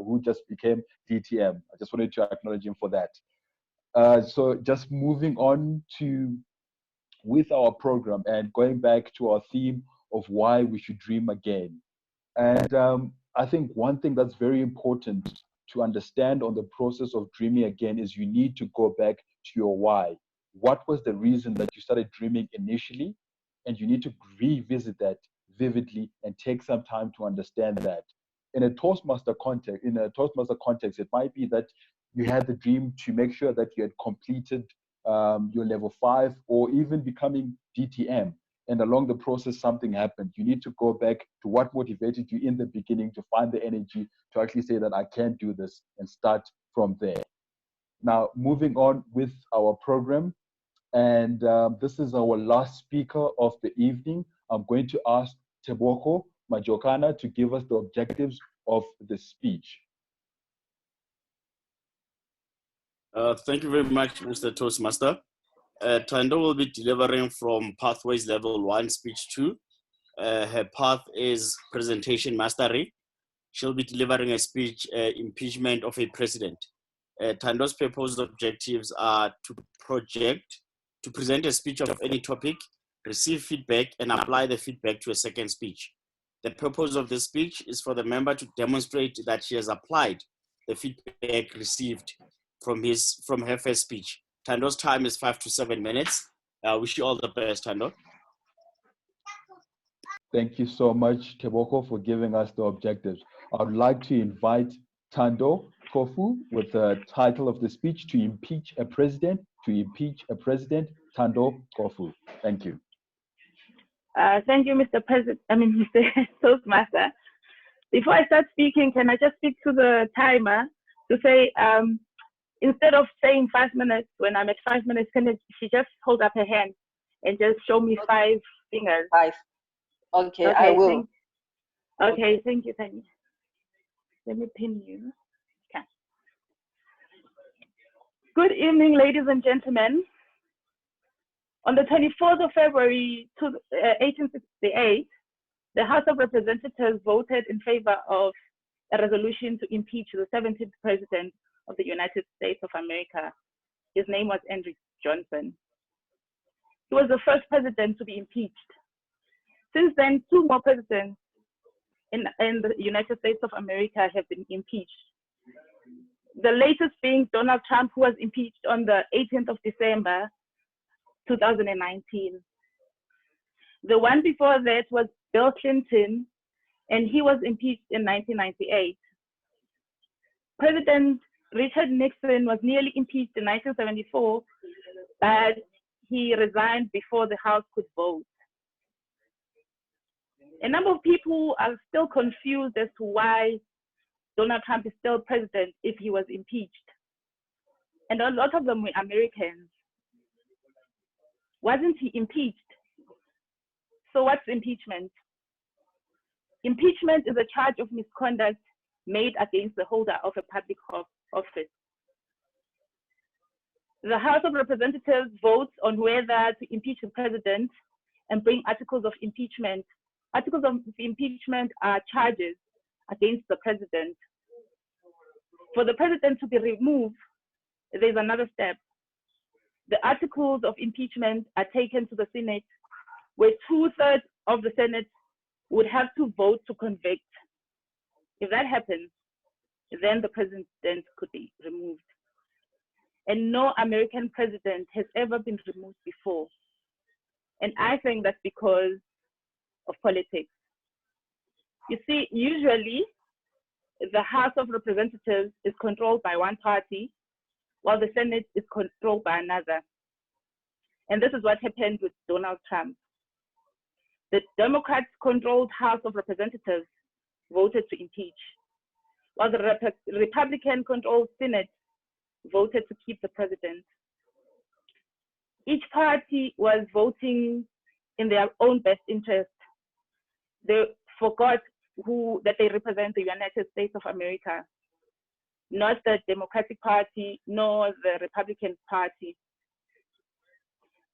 who just became DTM. I just wanted to acknowledge him for that. So just moving on with our program and going back to our theme of why we should dream again. And I think one thing that's very important to understand on the process of dreaming again is you need to go back to your why. What was the reason that you started dreaming initially? And you need to revisit that vividly and take some time to understand that. In a Toastmaster context, it might be that you had the dream to make sure that you had completed your level 5 or even becoming DTM. And along the process, something happened. You need to go back to what motivated you in the beginning to find the energy to actually say that I can do this and start from there. Now, moving on with our program, and this is our last speaker of the evening. I'm going to ask Teboko Majokana to give us the objectives of the speech. Thank you very much, Mr. Toastmaster. Tando will be delivering from Pathways Level 1, Speech 2. Her path is Presentation Mastery. She'll be delivering a speech, Impeachment of a President. Tando's proposed objectives are to present a speech of any topic, receive feedback, and apply the feedback to a second speech. The purpose of this speech is for the member to demonstrate that she has applied the feedback received from her first speech. Tando's time is 5 to 7 minutes. Wish you all the best, Tando. Thank you so much, Teboko, for giving us the objectives. I would like to invite Tando Kofu with the title of the speech, To Impeach a President, Tando Kofu. Thank you. Thank you, Mr. Mr. Toastmaster. Before I start speaking, can I just speak to the timer to say, instead of saying 5 minutes, when I'm at 5 minutes, can she just hold up her hand and just show me 5 fingers? 5. Okay, I will. Okay, thank you, Tanya. Let me pin you. Okay. Good evening, ladies and gentlemen. On the 24th of February 1868, the House of Representatives voted in favor of a resolution to impeach the 17th President of the United States of America. His name was Andrew Johnson. He was the first president to be impeached. Since then, 2 more presidents in the United States of America have been impeached. The latest being Donald Trump, who was impeached on the 18th of December, 2019. The one before that was Bill Clinton, and he was impeached in 1998. President Richard Nixon was nearly impeached in 1974, but he resigned before the House could vote. A number of people are still confused as to why Donald Trump is still president if he was impeached. And a lot of them were Americans. Wasn't he impeached? So what's impeachment? Impeachment is a charge of misconduct made against the holder of a public office. The House of Representatives votes on whether to impeach the president and bring articles of impeachment. Articles of impeachment are charges against the president. For the president to be removed, there's another step. The articles of impeachment are taken to the Senate, where 2/3 of the Senate would have to vote to convict. If that happens, then the president could be removed. And no American president has ever been removed before. And I think that's because of politics. You see, usually the House of Representatives is controlled by one party, while the Senate is controlled by another. And this is what happened with Donald Trump. The Democrats-controlled House of Representatives voted to impeach, while the Republican-controlled Senate voted to keep the president. Each party was voting in their own best interest. They forgot that they represent the United States of America, not the Democratic Party, nor the Republican Party.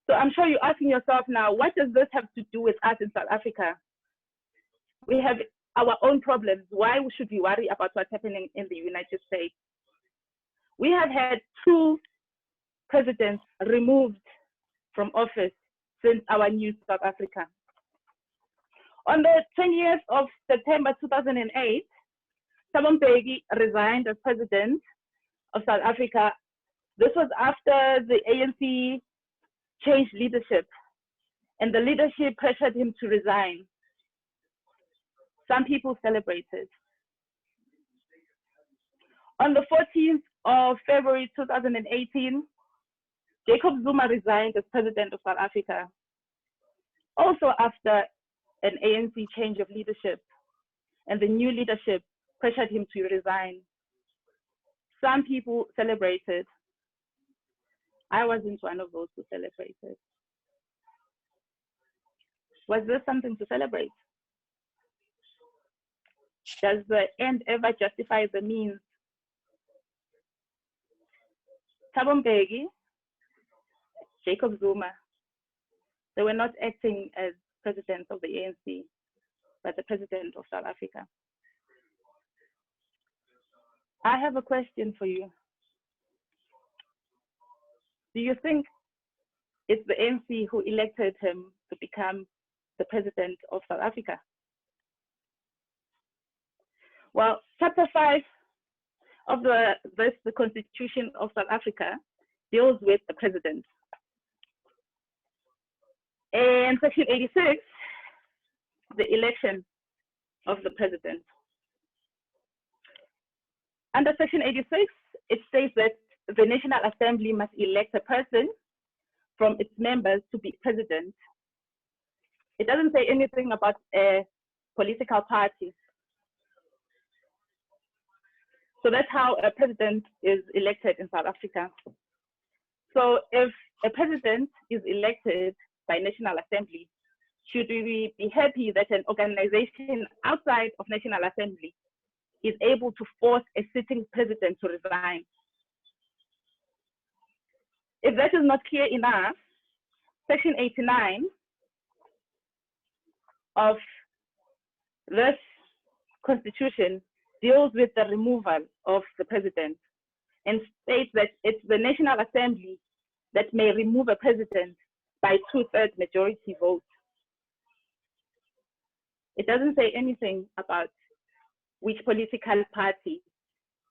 So I'm sure you're asking yourself now, what does this have to do with us in South Africa? We have our own problems. Why should we worry about what's happening in the United States? We have had 2 presidents removed from office since our new South Africa. On the 20th of September 2008, Thabo Mbeki resigned as president of South Africa. This was after the ANC changed leadership, and the leadership pressured him to resign. Some people celebrated. On the 14th of February 2018, Jacob Zuma resigned as president of South Africa, also after an ANC change of leadership, and the new leadership pressured him to resign. some people celebrated. I wasn't one of those who celebrated. Was this something to celebrate? Does the end ever justify the means? Thabo Mbeki, Jacob Zuma, they were not acting as presidents of the ANC, but the president of South Africa. I have a question for you. Do you think it's the ANC who elected him to become the president of South Africa? Well, Chapter 5 of the Constitution of South Africa deals with the president. And Section 86, the election of the president. Under Section 86, it states that the National Assembly must elect a person from its members to be president. It doesn't say anything about a political party. So that's how a president is elected in South Africa. So if a president is elected by National Assembly, should we be happy that an organization outside of National Assembly is able to force a sitting president to resign? If that is not clear enough, Section 89 of this Constitution deals with the removal of the president and states that it's the National Assembly that may remove a president by 2/3 majority vote. It doesn't say anything about which political party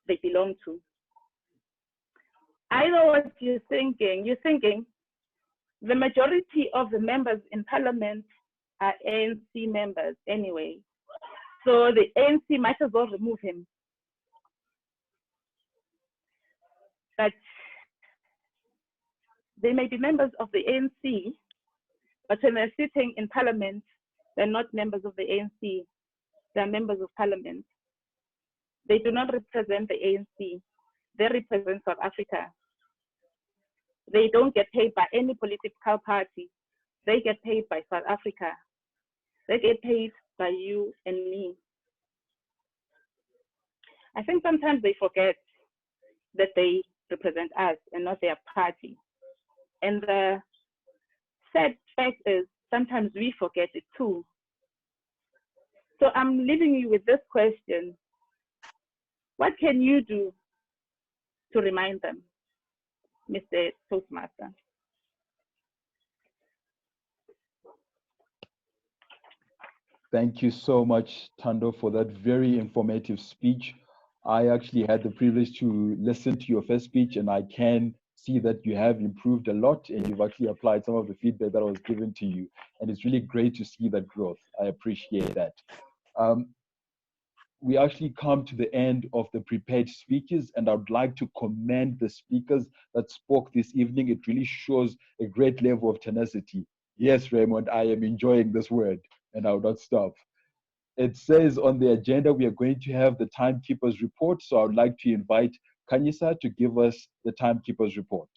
they belong to. I know what you're thinking. You're thinking the majority of the members in parliament are ANC members anyway. So the ANC might as well remove him. But they may be members of the ANC, but when they're sitting in parliament, they're not members of the ANC. They're members of parliament. They do not represent the ANC. They represent South Africa. They don't get paid by any political party. They get paid by South Africa. They get paid by you and me. I think sometimes they forget that they represent us and not their party. And the sad fact is sometimes we forget it too. So I'm leaving you with this question. What can you do to remind them, Mr. Toastmaster? Thank you so much, Thando, for that very informative speech. I actually had the privilege to listen to your first speech, and I can see that you have improved a lot, and you've actually applied some of the feedback that was given to you. And it's really great to see that growth. I appreciate that. We actually come to the end of the prepared speeches, and I would like to commend the speakers that spoke this evening. It really shows a great level of tenacity. Yes, Raymond, I am enjoying this word, and I will not stop. It says on the agenda, we are going to have the timekeeper's report. So I would like to invite Kanyisa to give us the timekeeper's report.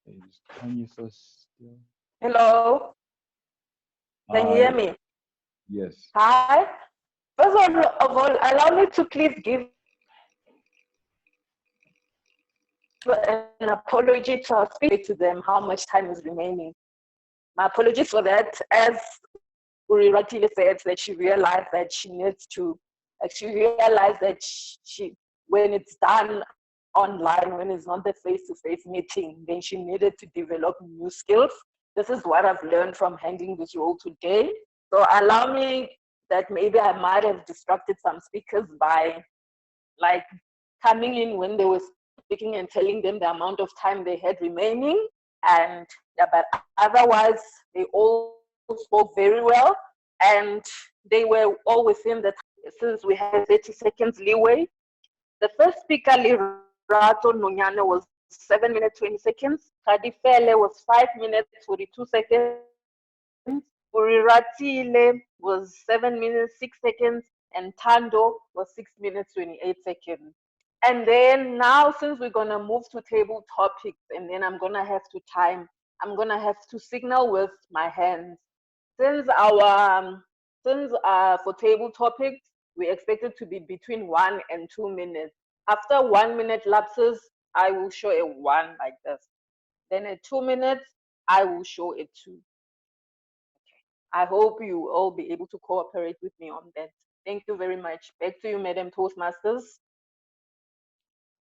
Is Kanyisa still? Hello. Can you hear me? Yes. Hi. First of all, allow me to please give an apology to our speaker, to them how much time is remaining. My apologies for that. As Uri rightly said, that she realized that she needs to, when it's done online, when it's not the face-to-face meeting, then she needed to develop new skills. This is what I've learned from handling this role today. So allow me that maybe I might have distracted some speakers by like coming in when they were speaking and telling them the amount of time they had remaining. And yeah, but otherwise they all spoke very well, and they were all within the time. Since we had 30 seconds leeway. The first speaker, Lerato Nonyane, was 7 minutes 20 seconds. Kadifele was 5 minutes 42 seconds. Uriratile was 7 minutes 6 seconds, and Tando was 6 minutes 28 seconds. And then now, since we're gonna move to table topics, and then I'm gonna have to time, I'm gonna have to signal with my hands. Since for table topics, we expect it to be between 1 and 2 minutes. After 1 minute lapses, I will show a 1 like this. Then at 2 minutes, I will show a 2. I hope you all be able to cooperate with me on that. Thank you very much. Back to you, Madam Toastmasters.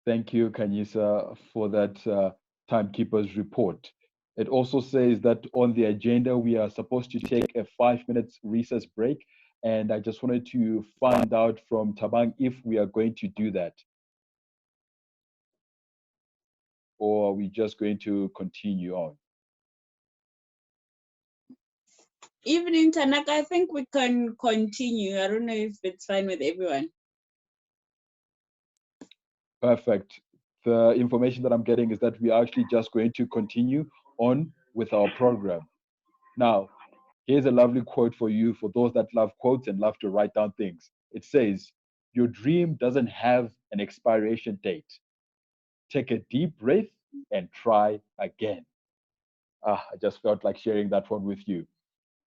Thank you, Kanyisa, for that timekeeper's report. It also says that on the agenda, we are supposed to take a 5 minutes recess break. And I just wanted to find out from Tabang if we are going to do that. Or are we just going to continue on? Evening, Tanaka. I think we can continue. I don't know if it's fine with everyone. Perfect. The information that I'm getting is that we are actually just going to continue on with our program. Now, here's a lovely quote for you, for those that love quotes and love to write down things. It says, "Your dream doesn't have an expiration date. Take a deep breath and try again." I just felt like sharing that one with you.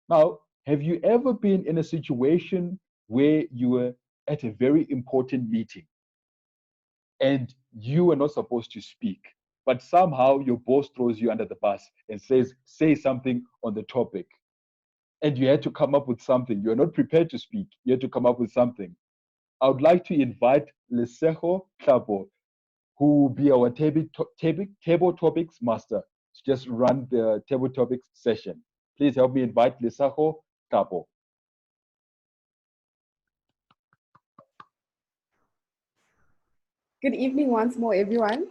Now, have you ever been in a situation where you were at a very important meeting and you were not supposed to speak, but somehow your boss throws you under the bus and says, say something on the topic, and you had to come up with something? You're not prepared to speak. You had to come up with something. I would like to invite Lesejo Klabo, who will be our table topics master, to just run the table topics session. Please help me invite Lesejo Klabo. Good evening once more, everyone.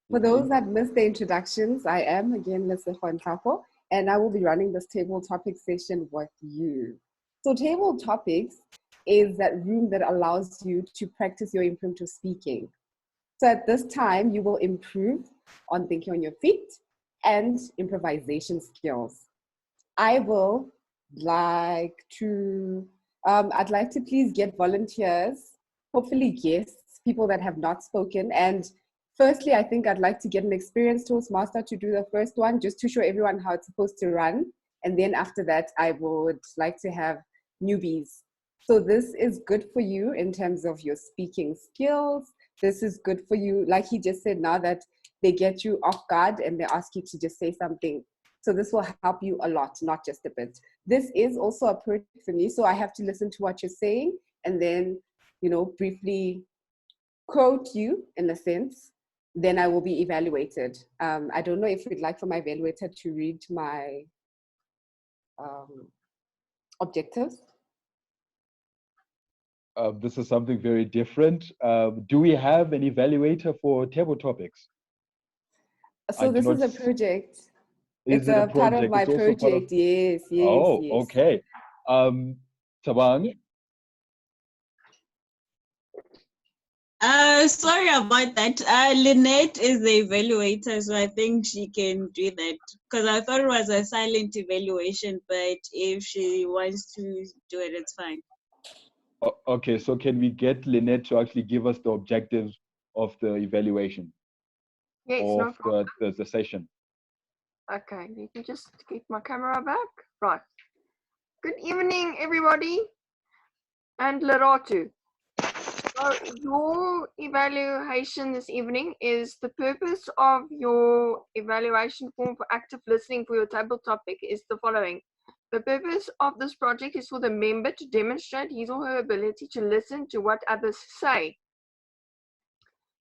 For those that missed the introductions, I am again Lesejo Ntapo, and I will be running this table topic session with you. So table topics is that room that allows you to practice your impromptu speaking. So at this time, you will improve on thinking on your feet and improvisation skills. I'd like to please get volunteers, hopefully guests, people that have not spoken. And firstly, I think I'd like to get an experienced Toastmaster to do the first one, just to show everyone how it's supposed to run. And then after that, I would like to have newbies. So this is good for you in terms of your speaking skills. This is good for you, like he just said, now that they get you off guard and they ask you to just say something. So this will help you a lot, not just a bit. This is also a project for me, so I have to listen to what you're saying and then, briefly quote you in a sense. Then I will be evaluated. I don't know if we'd like for my evaluator to read my objectives. This is something very different. Do we have an evaluator for table topics? So this is a project. Is it a project? Part of my project. Yes. Oh, yes. okay. Tabang? Sorry about that. Lynette is the evaluator, so I think she can do that. Because I thought it was a silent evaluation, but if she wants to do it, it's fine. Okay, so can we get Lynette to actually give us the objectives of the evaluation? Yes, of no problem. the session? Okay, let me just get my camera back. Right. Good evening, everybody, and Leratu. So your evaluation this evening is the purpose of your evaluation form for active listening for your table topic is the following. The purpose of this project is for the member to demonstrate his or her ability to listen to what others say.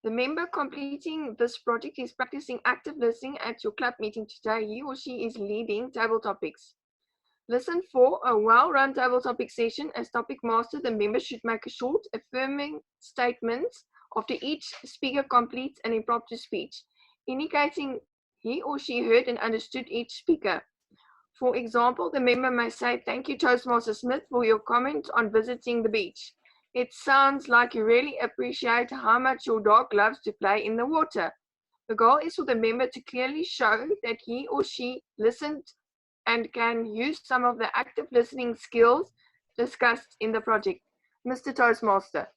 The member completing this project is practicing active listening at your club meeting today. He or she is leading table topics. Listen for a well-run table topic session. As topic master, the member should make a short, affirming statement after each speaker completes an impromptu speech, indicating he or she heard and understood each speaker. For example, the member may say, "Thank you, Toastmaster Smith, for your comment on visiting the beach." It sounds like you really appreciate how much your dog loves to play in the water. The goal is for the member to clearly show that he or she listened and can use some of the active listening skills discussed in the project. Mr. Toastmaster.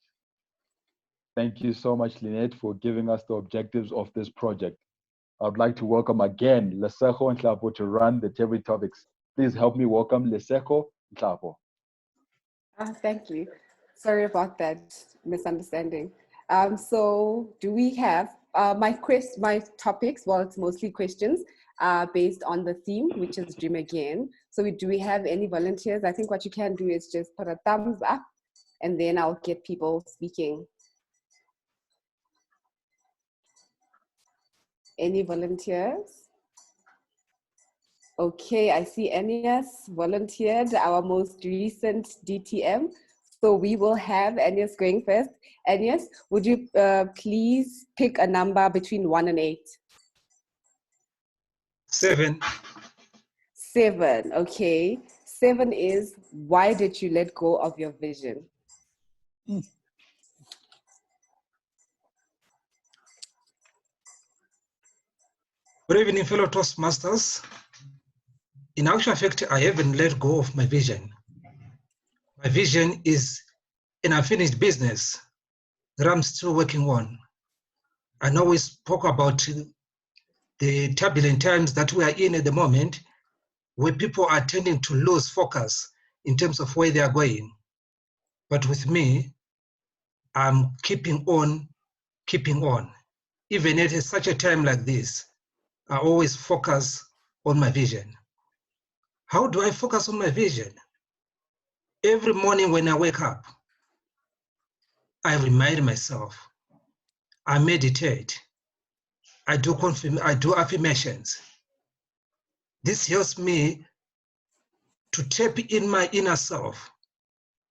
Thank you so much, Lynette, for giving us the objectives of this project. I'd like to welcome again Lesego and Tlhapo to run the table topics. Please help me welcome Lesego and Tlhapo. Thank you. Sorry about that misunderstanding. So do we have my topics? Well, it's mostly questions based on the theme, which is Dream Again. So do we have any volunteers? I think what you can do is just put a thumbs up and then I'll get people speaking. Any volunteers? Okay, I see Agnes volunteered, our most recent DTM. So we will have Agnes going first. Agnes, would you please pick a number between 1 and 8? 7. 7, okay. 7 is, why did you let go of your vision? Good evening, fellow Toastmasters. In actual fact, I haven't let go of my vision. My vision is an unfinished business that I'm still working on. I know we spoke about the turbulent times that we are in at the moment, where people are tending to lose focus in terms of where they are going. But with me, I'm keeping on. Even at such a time like this, I always focus on my vision. How do I focus on my vision? Every morning when I wake up, I remind myself, I meditate, I do affirmations. This helps me to tap in my inner self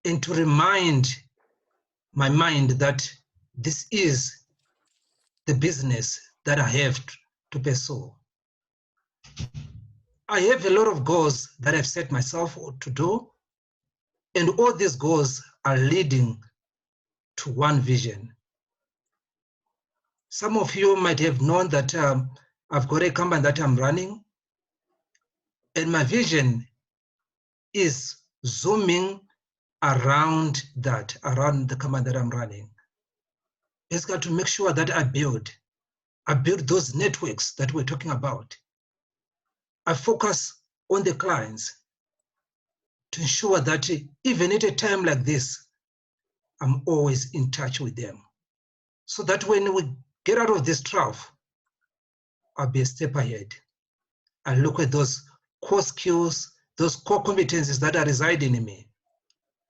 and to remind my mind that this is the business that I have to pursue. I have a lot of goals that I've set myself to do, and all these goals are leading to one vision. Some of you might have known that I've got a company that I'm running, and my vision is zooming around the company that I'm running. It's got to make sure that I build those networks that we're talking about. I focus on the clients to ensure that even at a time like this, I'm always in touch with them. So that when we get out of this trough, I'll be a step ahead. I look at those core skills, those core competencies that are residing in me.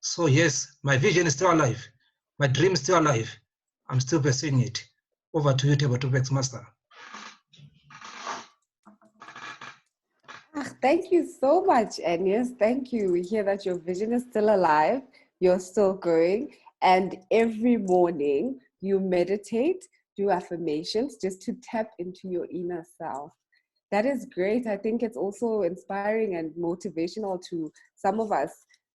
So yes, my vision is still alive. My dream is still alive. I'm still pursuing it. Over to you, Table Topics Master. Thank you so much, Agnes. Thank you. We hear that your vision is still alive. You're still going. And every morning you meditate, do affirmations just to tap into your inner self. That is great. I think it's also inspiring and motivational to some of us,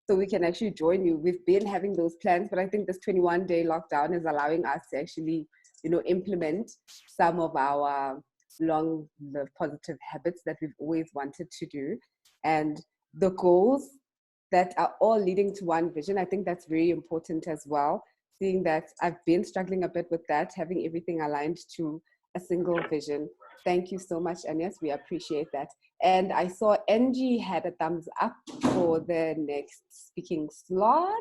so we can actually join you. We've been having those plans, but I think this 21-day lockdown is allowing us to actually, implement some of our long-lived positive habits that we've always wanted to do. And the goals that are all leading to one vision, I think that's very important as well. Seeing that I've been struggling a bit with that, having everything aligned to a single vision. Thank you so much, Agnes. We appreciate that. And I saw Angie had a thumbs up for the next speaking slot.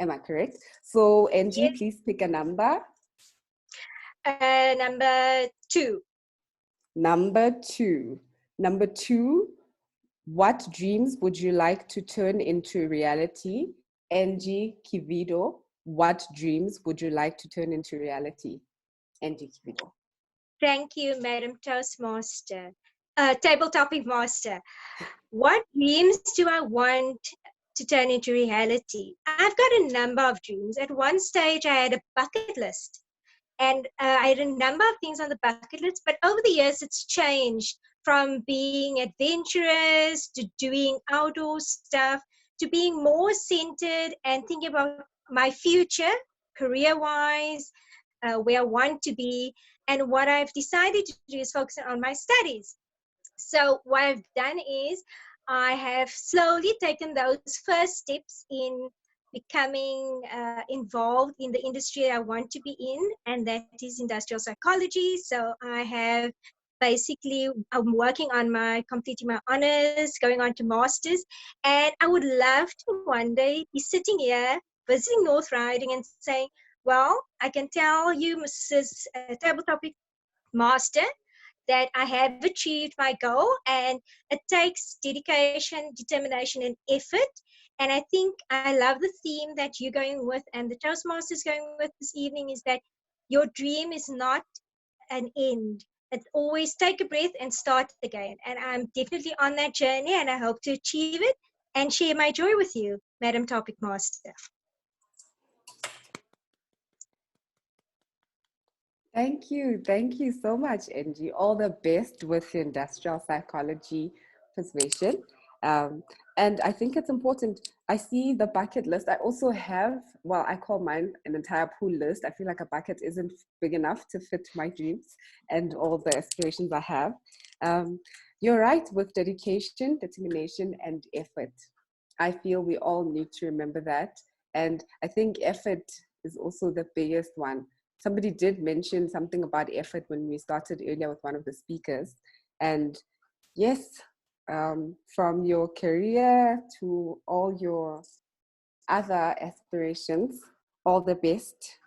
Am I correct? So Angie, yes. Please pick a number. Number 2. Number 2. Number 2, what dreams would you like to turn into reality? Angie Kivido, what dreams would you like to turn into reality? Angie Kivido. Thank you, Madam Toastmaster. Table Topic Master. What dreams do I want to turn into reality? I've got a number of dreams. At one stage, I had a bucket list. And I had a number of things on the bucket list, but over the years, it's changed from being adventurous to doing outdoor stuff to being more centered and thinking about my future, career-wise, where I want to be, and what I've decided to do is focus on my studies. So what I've done is I have slowly taken those first steps in becoming involved in the industry I want to be in, and that is industrial psychology. So I have basically, I'm working on completing my honors, going on to masters, and I would love to one day be sitting here visiting Northriding and saying, well, I can tell you, Mrs. Table Topic Master, that I have achieved my goal, and it takes dedication, determination, and effort. And I think I love the theme that you're going with and the Toastmasters going with this evening is that your dream is not an end. It's always take a breath and start again. And I'm definitely on that journey, and I hope to achieve it and share my joy with you, Madam Topic Master. Thank you so much, Angie. All the best with your industrial psychology persuasion. And I think it's important. I see the bucket list. I also have, well, I call mine an entire pool list. I feel like a bucket isn't big enough to fit my dreams and all the aspirations I have. You're right with dedication, determination, and effort. I feel we all need to remember that. And I think effort is also the biggest one. Somebody did mention something about effort when we started earlier with one of the speakers. And yes, from your career to all your other aspirations, all the best.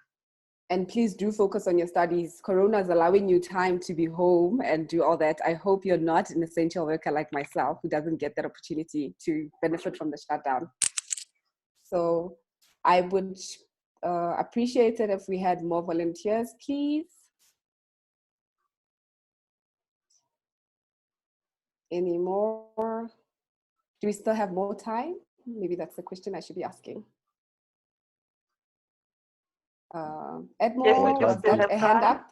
And please do focus on your studies. Corona is allowing you time to be home and do all that. I hope you're not an essential worker like myself who doesn't get that opportunity to benefit from the shutdown. So I would appreciate it if we had more volunteers, please. Any more? Do we still have more time? Maybe that's the question I should be asking. Edmore, was that a hand up?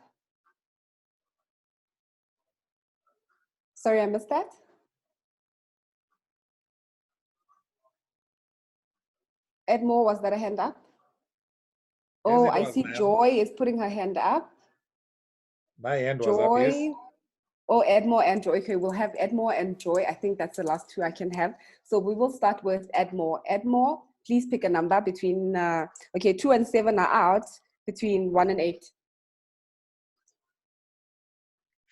Sorry, I missed that. Edmore, was that a hand up? Oh, I see Joy is putting her hand up. My hand was up, yes. Oh, Edmore and Joy. Okay, we'll have Edmore and Joy. I think that's the last two I can have. So we will start with Edmore. Edmore, please pick a number between, okay, 2 and 7 are out, between 1 and 8.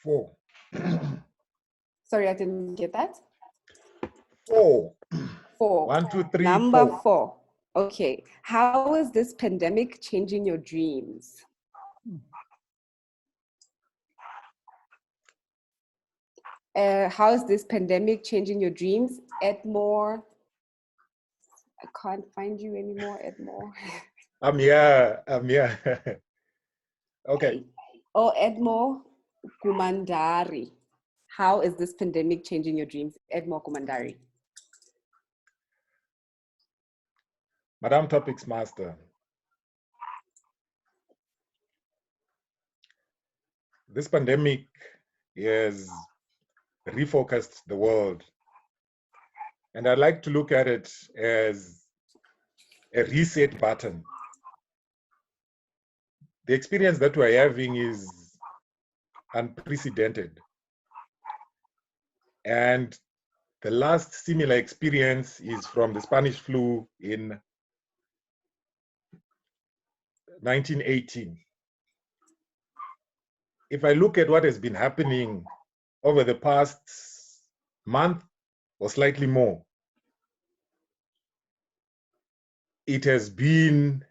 4. Sorry, I didn't get that. 4. 4. 1, 2, 3, Number 4. 4. Okay, how is this pandemic changing your dreams? How is this pandemic changing your dreams? Edmore, I can't find you anymore, Edmore. I'm here. Okay. Oh, Edmore Kumandari. How is this pandemic changing your dreams? Edmore Kumandari. Madam Topics Master. This pandemic has refocused the world. And I'd like to look at it as a reset button. The experience that we're having is unprecedented. And the last similar experience is from the Spanish flu in 1918. If I look at what has been happening over the past month or slightly more, it has been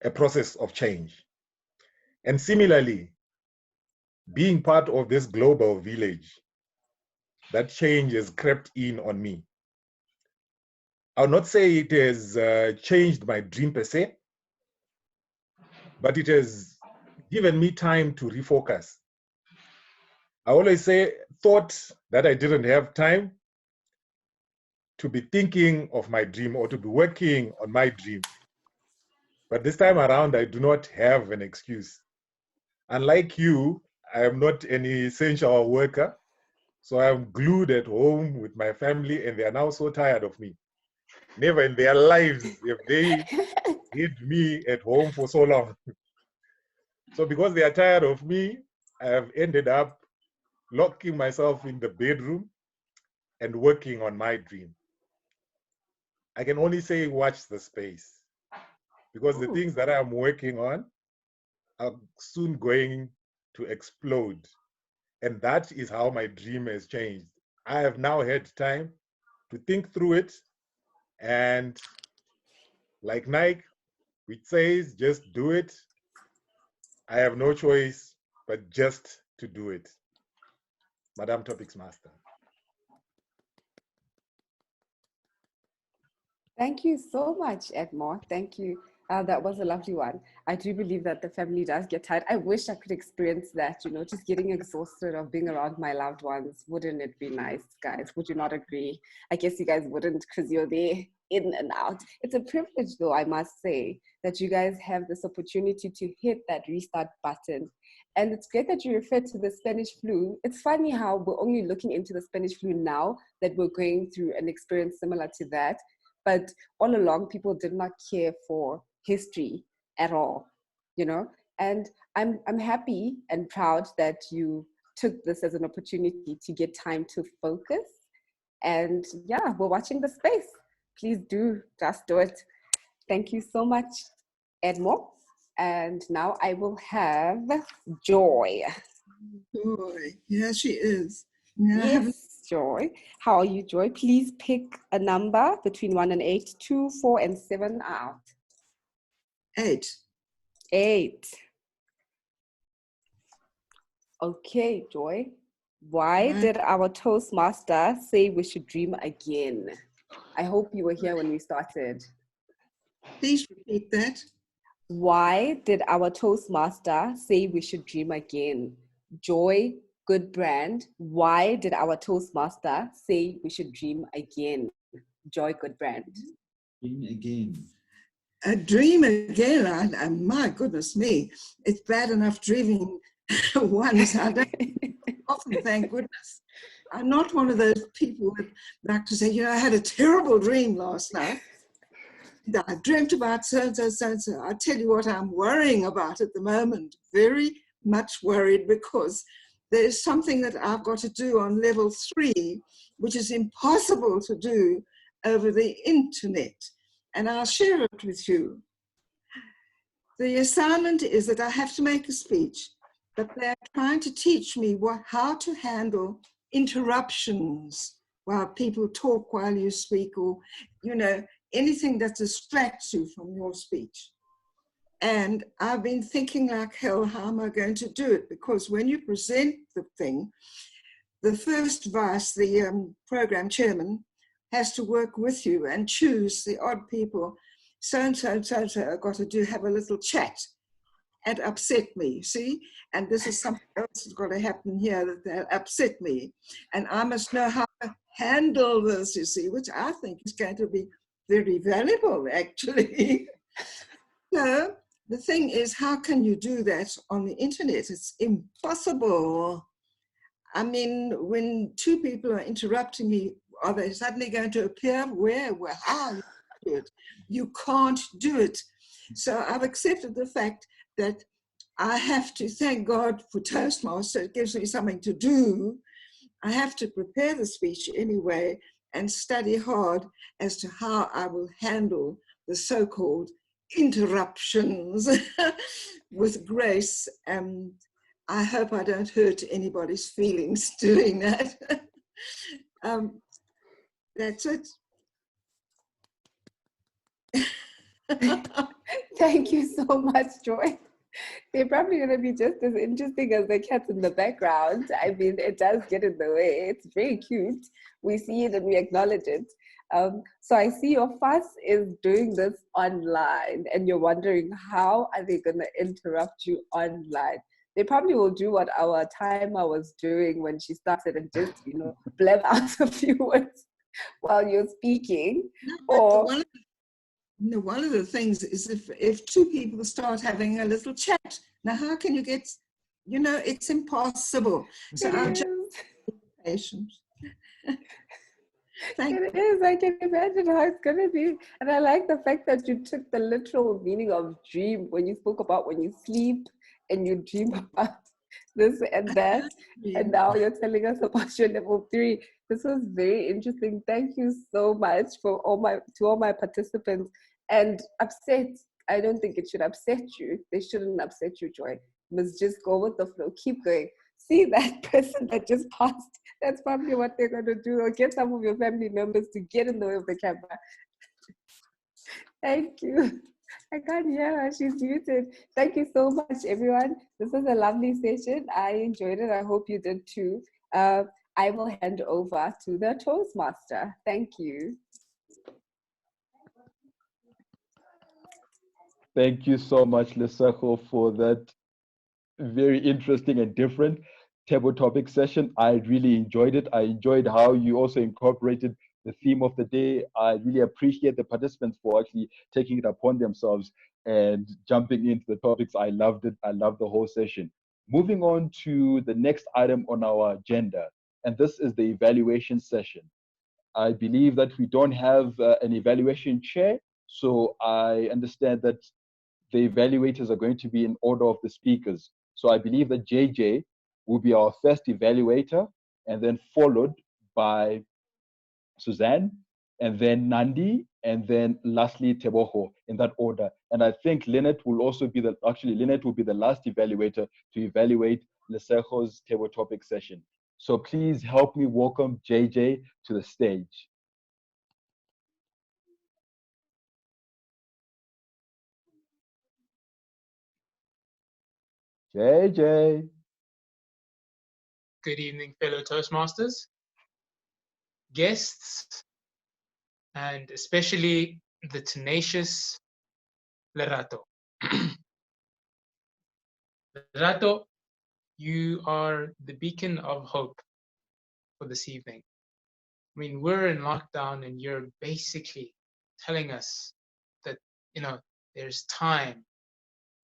a process of change. And similarly, being part of this global village, that change has crept in on me. I'll not say it has changed my dream per se, but it has given me time to refocus. I always say, thought that I didn't have time to be thinking of my dream or to be working on my dream. But this time around, I do not have an excuse. Unlike you, I am not an essential worker. So I'm glued at home with my family and they are now so tired of me. Never in their lives have they hid me at home for so long. So because they are tired of me, I have ended up locking myself in the bedroom and working on my dream. I can only say watch the space, because the things that I'm working on are soon going to explode. And that is how my dream has changed. I have now had time to think through it, and like Nike, which says just do it, I have no choice but just to do it. Madam Topics Master. Thank you so much, Edmore. Thank you. That was a lovely one. I do believe that the family does get tired. I wish I could experience that, you know, just getting exhausted of being around my loved ones. Wouldn't it be nice, guys? Would you not agree? I guess you guys wouldn't, because you're there in and out. It's a privilege, though, I must say, that you guys have this opportunity to hit that restart button. And it's great that you refer to the Spanish flu. It's funny how we're only looking into the Spanish flu now that we're going through an experience similar to that. But all along, people did not care for history at all, you know? And I'm happy and proud that you took this as an opportunity to get time to focus. And yeah, we're watching the space. Please do, just do it. Thank you so much, Edmo. And now I will have Joy. Joy, yeah, she is. Yeah, Yes, Joy. How are you, Joy? Please pick a number between 1 and 8. 2, 4, and 7 are out. 8. 8. Okay, Joy. Why did our Toastmaster say we should dream again? I hope you were here when we started. Please repeat that. Why did our Toastmaster say we should dream again? Joy, good brand. Why did our Toastmaster say we should dream again? Joy, good brand. Dream again. A dream again? My goodness me. It's bad enough dreaming once. I don't often, thank goodness. I'm not one of those people that like to say, you know, I had a terrible dream last night. I dreamt about so-and-so, so-and-so. I tell you what I'm worrying about at the moment. Very much worried, because there's something that I've got to do on level 3, which is impossible to do over the internet. And I'll share it with you. The assignment is that I have to make a speech, but they're trying to teach me how to handle interruptions while people talk while you speak, or, you know, anything that distracts you from your speech. And I've been thinking like hell, how am I going to do it? Because when you present the thing, the first vice, the program chairman, has to work with you and choose the odd people. So-and-so and so-and-so are got to have a little chat and upset me, see? And this is something else that's got to happen here that upset me. And I must know how to handle this, you see, which I think is going to be very valuable, actually. So the thing is, how can you do that on the internet? It's impossible. I mean, when 2 people are interrupting me, are they suddenly going to appear? Where? Well, how? You can't do it. So I've accepted the fact that I have to thank God for Toastmasters. It gives me something to do. I have to prepare the speech anyway and study hard as to how I will handle the so-called interruptions with grace. And I hope I don't hurt anybody's feelings doing that. That's it. Thank you so much, Joy. They're probably going to be just as interesting as the cats in the background. I mean, it does get in the way. It's very cute. We see it and we acknowledge it. So I see your fuss is doing this online, and you're wondering how are they going to interrupt you online? They probably will do what our timer was doing when she started and just, you know, blab out a few words while you're speaking. Or one of the things is if 2 people start having a little chat, now how can you get, you know, it's impossible. So I'm just patient. It is. I can imagine how it's going to be. And I like the fact that you took the literal meaning of dream when you spoke about when you sleep and you dream about this and that. And now you're telling us about your level 3. This was very interesting. Thank you so much for all my participants. And upset, I don't think it should upset you. They shouldn't upset you, Joy. You must just go with the flow. Keep going. See that person that just passed. That's probably what they're going to do. Or get some of your family members to get in the way of the camera. Thank you. I can't hear her. She's muted. Thank you so much, everyone. This was a lovely session. I enjoyed it. I hope you did too. I will hand over to the Toastmaster. Thank you. Thank you so much, Lesego, for that very interesting and different table topic session. I really enjoyed it. I enjoyed how you also incorporated the theme of the day. I really appreciate the participants for actually taking it upon themselves and jumping into the topics. I loved it. I loved the whole session. Moving on to the next item on our agenda, and this is the evaluation session. I believe that we don't have an evaluation chair, so I understand that the evaluators are going to be in order of the speakers. So I believe that JJ will be our first evaluator, and then followed by Suzanne, and then Nandi, and then lastly Teboho, in that order. And I think Lynette will also be Lynette will be the last evaluator to evaluate Lesego's table topic session. So please help me welcome JJ to the stage. JJ. Good evening, fellow Toastmasters, guests, and especially the tenacious Lerato. Lerato, you are the beacon of hope for this evening. I mean, we're in lockdown and you're basically telling us that, there's time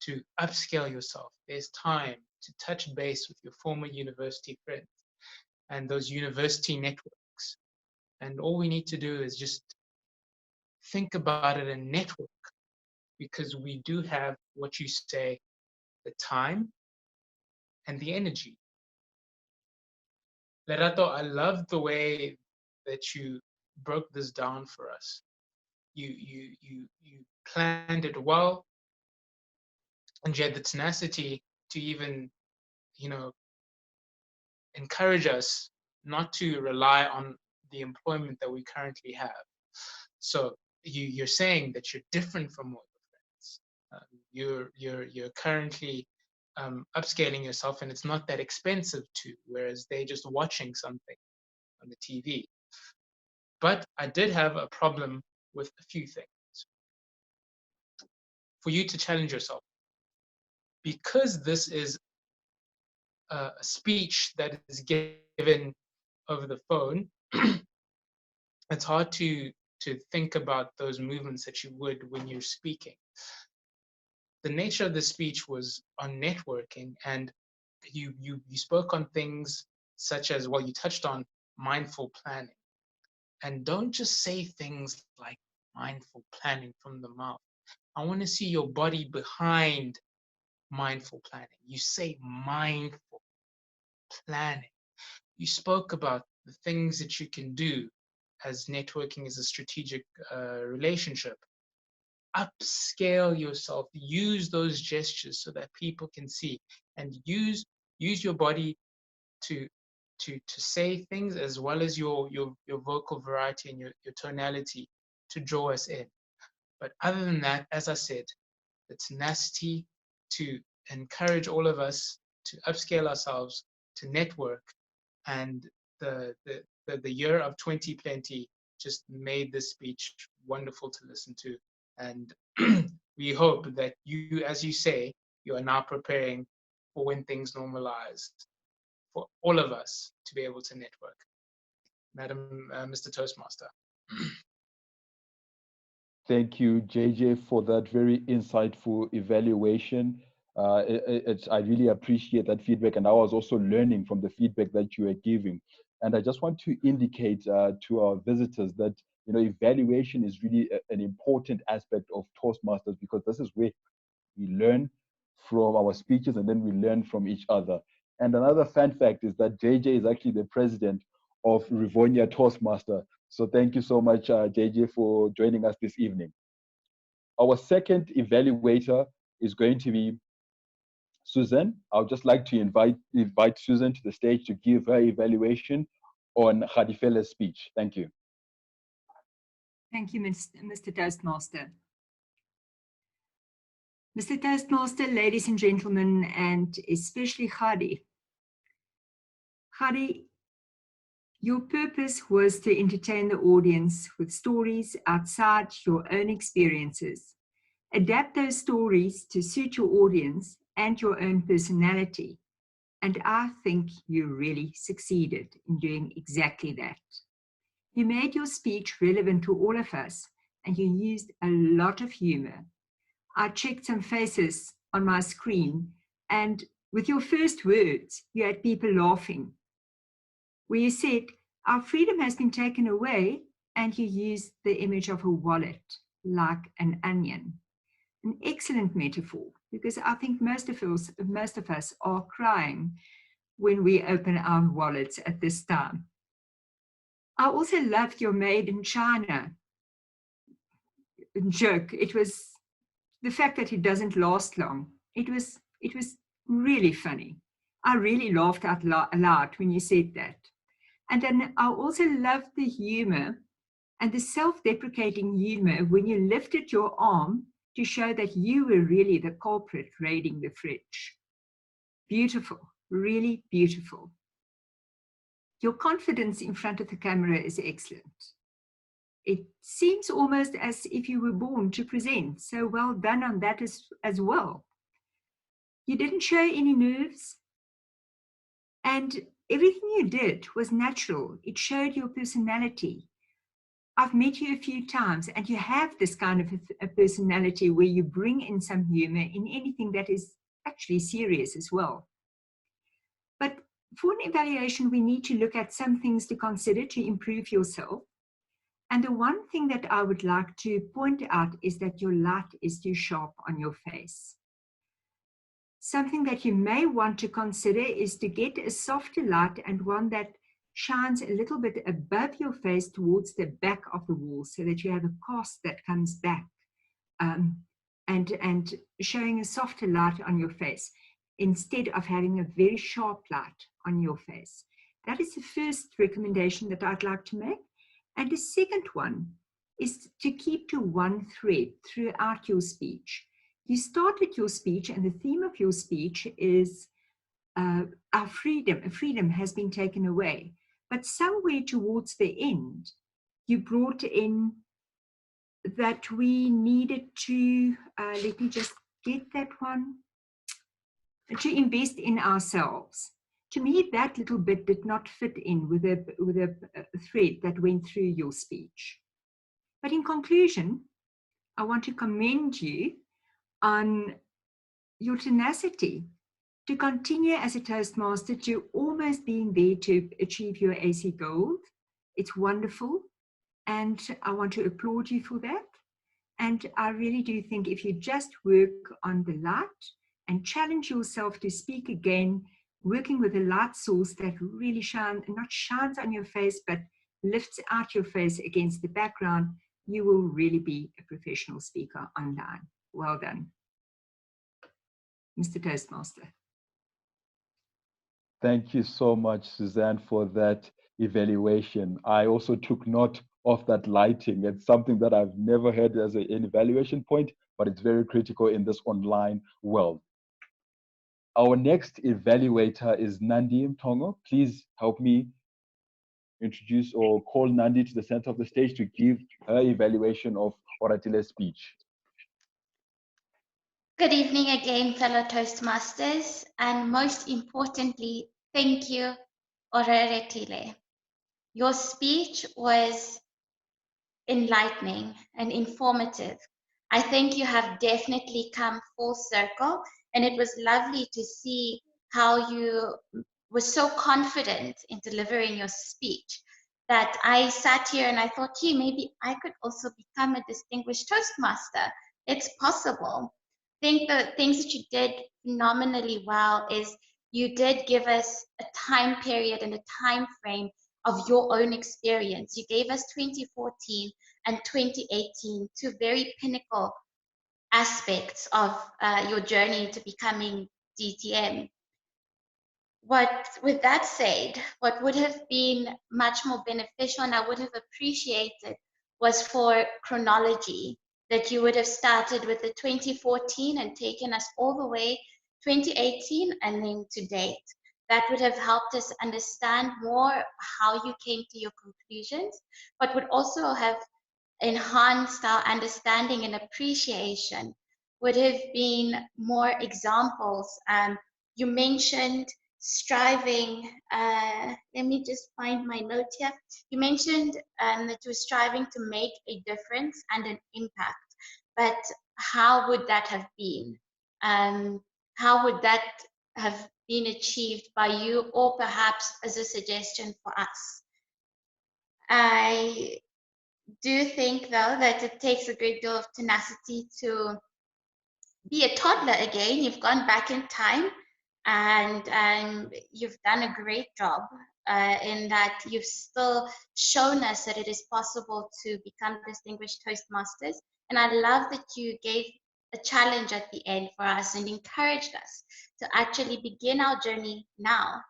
to upscale yourself. There's time to touch base with your former university friends and those university networks. And all we need to do is just think about it and network, because we do have what you say, the time and the energy. Lerato, I love the way that you broke this down for us. You planned it well, and you had the tenacity to even, encourage us not to rely on the employment that we currently have. So you're saying that you're different from all your friends. You're currently upscaling yourself, and it's not that expensive too, whereas they're just watching something on the TV. But I did have a problem with a few things. For you to challenge yourself, because this is a speech that is given over the phone, it's hard to think about those movements that you would when you're speaking. The nature of the speech was on networking, and you spoke on things such as, well, you touched on mindful planning. And don't just say things like mindful planning from the mouth. I want to see your body behind mindful planning. You say mindful planning. You spoke about the things that you can do, as networking is a strategic relationship. Upscale yourself, use those gestures so that people can see, and use your body to say things, as well as your vocal variety and your tonality to draw us in. But other than that, as I said, the tenacity to encourage all of us to upscale ourselves, to network, and the year of 2020 just made this speech wonderful to listen to. And we hope that you, as you say, you are now preparing for when things normalize, for all of us to be able to network. Madam, Mr. Toastmaster. Thank you, JJ, for that very insightful evaluation. I really appreciate that feedback, and I was also learning from the feedback that you were giving. And I just want to indicate to our visitors that evaluation is really an important aspect of Toastmasters, because this is where we learn from our speeches and then we learn from each other. And another fun fact is that JJ is actually the president of Rivonia Toastmaster. So thank you so much, JJ, for joining us this evening. Our second evaluator is going to be Susan. I would just like to invite Susan to the stage to give her evaluation on Khadifele's speech. Thank you. Thank you, Mr. Toastmaster. Mr. Toastmaster, ladies and gentlemen, and especially Khadi. Khadi, your purpose was to entertain the audience with stories outside your own experiences. Adapt those stories to suit your audience and your own personality. And I think you really succeeded in doing exactly that. You made your speech relevant to all of us, and you used a lot of humor. I checked some faces on my screen, and with your first words, you had people laughing. Where you said, our freedom has been taken away, and you used the image of a wallet, like an onion. An excellent metaphor, because I think most of us are crying when we open our wallets at this time. I also loved your made in China joke. It was the fact that it doesn't last long. It was really funny. I really laughed out loud when you said that. And then I also loved the humor and the self-deprecating humor when you lifted your arm to show that you were really the culprit raiding the fridge. Beautiful, really beautiful. Your confidence in front of the camera is excellent. It seems almost as if you were born to present, so well done on that as well. You didn't show any nerves, and everything you did was natural. It showed your personality. I've met you a few times, and you have this kind of a personality where you bring in some humor in anything that is actually serious as well. But for an evaluation, we need to look at some things to consider to improve yourself. And the one thing that I would like to point out is that your light is too sharp on your face. Something that you may want to consider is to get a softer light and one that shines a little bit above your face towards the back of the wall, so that you have a cast that comes back and showing a softer light on your face instead of having a very sharp light on your face. That is the first recommendation that I'd like to make. And the second one is to keep to one thread throughout your speech. You started your speech, and the theme of your speech is our freedom. Freedom has been taken away. But somewhere towards the end, you brought in that we needed to, let me just get that one, to invest in ourselves. To me, that little bit did not fit in with a thread that went through your speech. But in conclusion, I want to commend you on your tenacity to continue as a Toastmaster, to almost being there to achieve your AC Gold. It's wonderful, and I want to applaud you for that. And I really do think if you just work on the light and challenge yourself to speak again, working with a light source that really not shines on your face, but lifts out your face against the background, you will really be a professional speaker online. Well done, Mr. Toastmaster. Thank you so much, Suzanne, for that evaluation. I also took note of that lighting. It's something that I've never heard as an evaluation point, but it's very critical in this online world. Our next evaluator is Nandi Mtongo. Please help me introduce or call Nandi to the center of the stage to give her evaluation of Oratile's speech. Good evening again, fellow Toastmasters, and most importantly, thank you, Oraretile. Your speech was enlightening and informative. I think you have definitely come full circle And it was lovely to see how you were so confident in delivering your speech that I sat here and I thought, gee, maybe I could also become a distinguished Toastmaster. It's possible. I think the things that you did phenomenally well is you did give us a time period and a time frame of your own experience. You gave us 2014 and 2018, two very pinnacle aspects of your journey to becoming DTM. With that said, what would have been much more beneficial and I would have appreciated was for chronology, that you would have started with the 2014 and taken us all the way 2018 and then to date. That would have helped us understand more how you came to your conclusions, but would also have enhanced our understanding and appreciation. Would have been more examples. You mentioned striving, let me just find my note here. You mentioned that you were striving to make a difference and an impact, but how would that have been? How would that have been achieved by you, or perhaps as a suggestion for us? I do think, though, that it takes a great deal of tenacity to be a toddler again. You've gone back in time, and you've done a great job in that you've still shown us that it is possible to become distinguished Toastmasters. And I love that you gave a challenge at the end for us and encouraged us to actually begin our journey now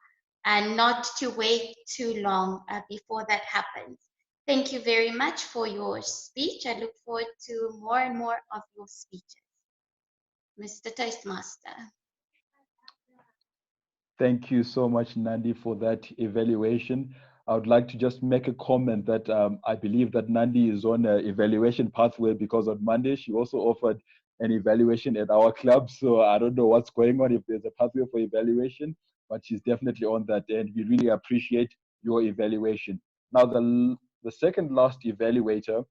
and not to wait too long before that happens. Thank you very much for your speech. I look forward to more and more of your speeches. Mr. Toastmaster. Thank you so much, Nandi, for that evaluation. I would like to just make a comment that I believe that Nandi is on an evaluation pathway because on Monday she also offered an evaluation at our club. So I don't know what's going on, if there's a pathway for evaluation, but she's definitely on that, and we really appreciate your evaluation. Now, the second last evaluator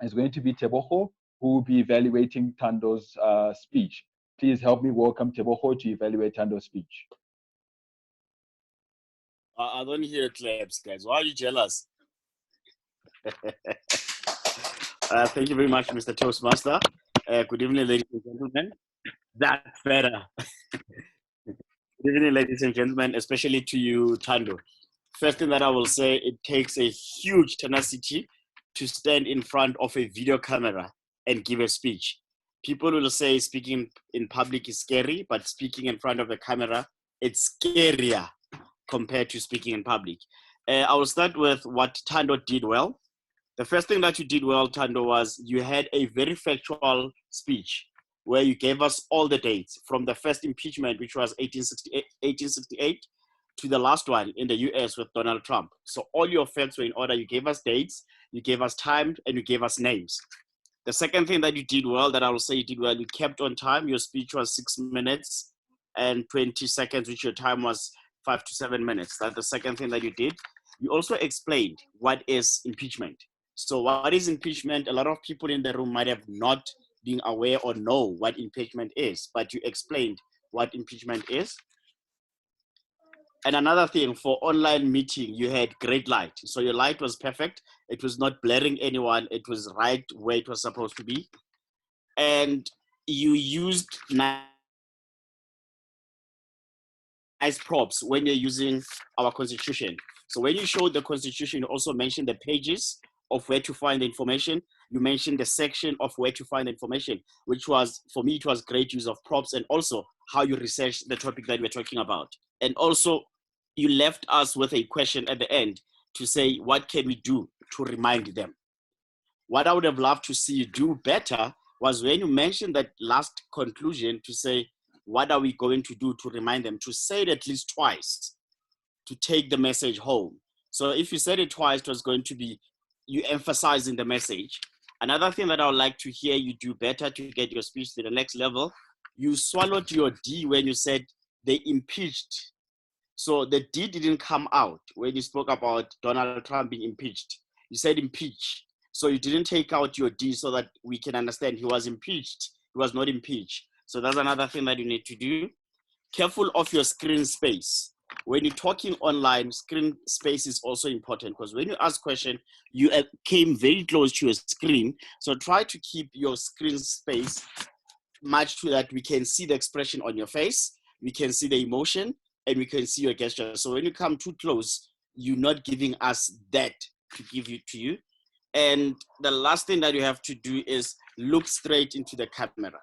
is going to be Teboho, who will be evaluating Tando's speech. Please help me welcome Teboho to evaluate Tando's speech. I don't hear claps, guys. Why are you jealous? Thank you very much, Mr. Toastmaster. Good evening, ladies and gentlemen. That's better. Good evening, ladies and gentlemen, especially to you, Tando. First thing that I will say, it takes a huge tenacity to stand in front of a video camera and give a speech. People will say speaking in public is scary, but speaking in front of a camera, it's scarier compared to speaking in public. I will start with what Tando did well. The first thing that you did well, Tando, was you had a very factual speech where you gave us all the dates from the first impeachment, which was 1868, to the last one in the US with Donald Trump. So all your facts were in order. You gave us dates, you gave us time, and you gave us names. The second thing that you did well, that I will say you did well, you kept on time. Your speech was 6 minutes and 20 seconds, which your time was 5 to 7 minutes. That's the second thing that you did. You also explained what is impeachment. So what is impeachment? A lot of people in the room might have not been aware or know what impeachment is, but you explained what impeachment is. And another thing, for online meeting, you had great light. So your light was perfect. It was not blaring anyone. It was right where it was supposed to be. And you used nice props when you're using our constitution. So when you showed the constitution, you also mentioned the pages of where to find the information. You mentioned the section of where to find the information, which was, for me, it was great use of props, and also how you researched the topic that we're talking about. And also, you left us with a question at the end to say, what can we do to remind them? What I would have loved to see you do better was when you mentioned that last conclusion to say, what are we going to do to remind them? To say it at least twice, to take the message home. So if you said it twice, it was going to be you emphasizing the message. Another thing that I would like to hear you do better to get your speech to the next level, you swallowed your D when you said they impeached. So the D didn't come out when you spoke about Donald Trump being impeached. You said impeach. So you didn't take out your D so that we can understand he was impeached. He was not impeached. So that's another thing that you need to do. Careful of your screen space. When you're talking online, screen space is also important, because when you ask question, you came very close to your screen. So try to keep your screen space much to that we can see the expression on your face, we can see the emotion, and we can see your gesture. So when you come too close, you're not giving us that to give you to you. And the last thing that you have to do is look straight into the camera.